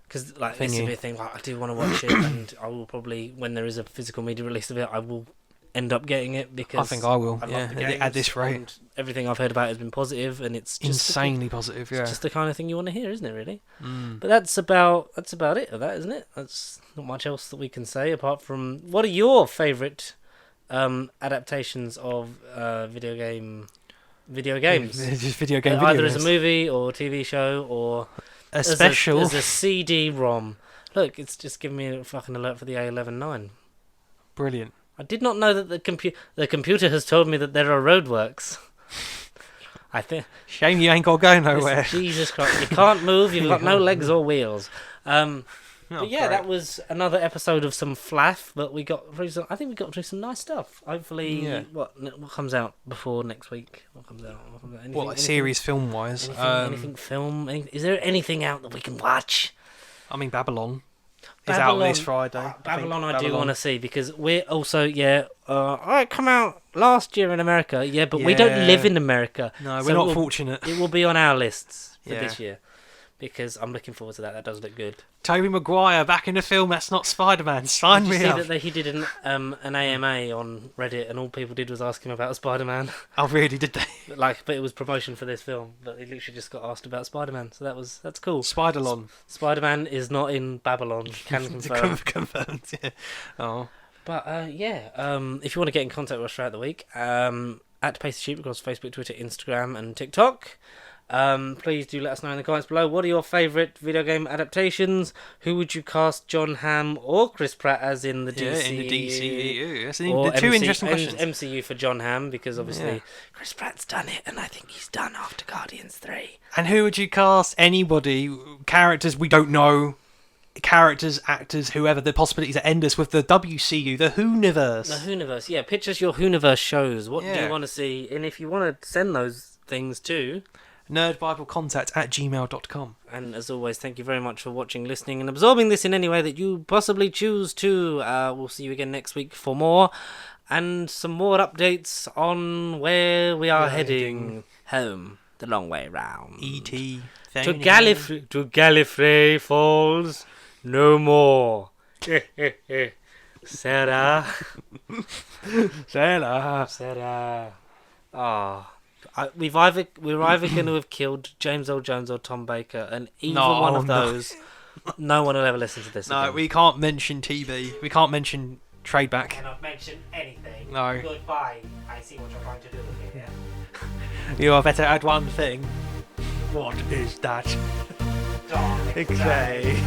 Because it's a bit thing. I do want to watch it, and I will probably, when there is a physical media release of it, I will end up getting it because I think I will. I love the games, at this rate, and everything I've heard about it has been positive, and it's just insanely positive. Yeah, it's just the kind of thing you want to hear, isn't it? Really. But that's about it of that, isn't it? That's not much else that we can say apart from, what are your favourite adaptations of video games? Just video game. Either as a movie or TV show or a special as a CD-ROM. Look, it's just giving me a fucking alert for the A11-9. Brilliant. I did not know that the computer has told me that there are roadworks. I think. Shame you ain't got to go nowhere. Jesus Christ, you can't move. You've got no legs or wheels. But yeah, that was another episode of some flaff. But we got through some. I think we got through some nice stuff. Hopefully, what comes out before next week? What comes out? Anything, series film wise? Anything film? Is there anything out that we can watch? I mean, Babylon is out this Friday. Babylon I do want to see, because we're also it come out last year in America. Yeah, but we don't live in America. No, we're not fortunate. It will be on our lists for this year, because I'm looking forward to that. That does look good. Tobey Maguire back in the film. That's not Spider-Man. Sign me up. Did you see that he did an AMA on Reddit, and all people did was ask him about Spider-Man? Oh, really? Did they? But it was promotion for this film. But he literally just got asked about Spider-Man. So that's cool. Spider-Lon. Spider-Man is not in Babylon. Can confirm. Confirmed. Yeah. Oh. But if you want to get in contact with us throughout the week, at Pacey Sheep across Facebook, Twitter, Instagram, and TikTok. Please do let us know in the comments below. What are your favourite video game adaptations? Who would you cast John Hamm or Chris Pratt as in the DCEU? In the DCEU. That's Or the two interesting questions. MCU for John Hamm, because obviously Chris Pratt's done it, and I think he's done after Guardians 3. And who would you cast? Anybody, characters we don't know, characters, actors, whoever. The possibilities are endless with the WCU, the Whoniverse. The Whoniverse, yeah. Pitch us your Whoniverse shows. What do Yeah. you want to see? And if you want to send those things too. nerdbiblecontact@gmail.com. And as always, thank you very much for watching, listening, and absorbing this in any way that you possibly choose to. We'll see you again next week for more, and some more updates on where we are heading home, the long way round. E.T. To Gallifrey Falls, no more. Sarah. Sarah. Ah. We're either going to have killed James Earl Jones or Tom Baker, and either one of those, no one will ever listen to this. No, again. we can't mention TV. We can't mention Tradeback. Cannot mention anything. No. Goodbye. I see what you're trying to do here. You are better at one thing. What is that? Dark. Okay.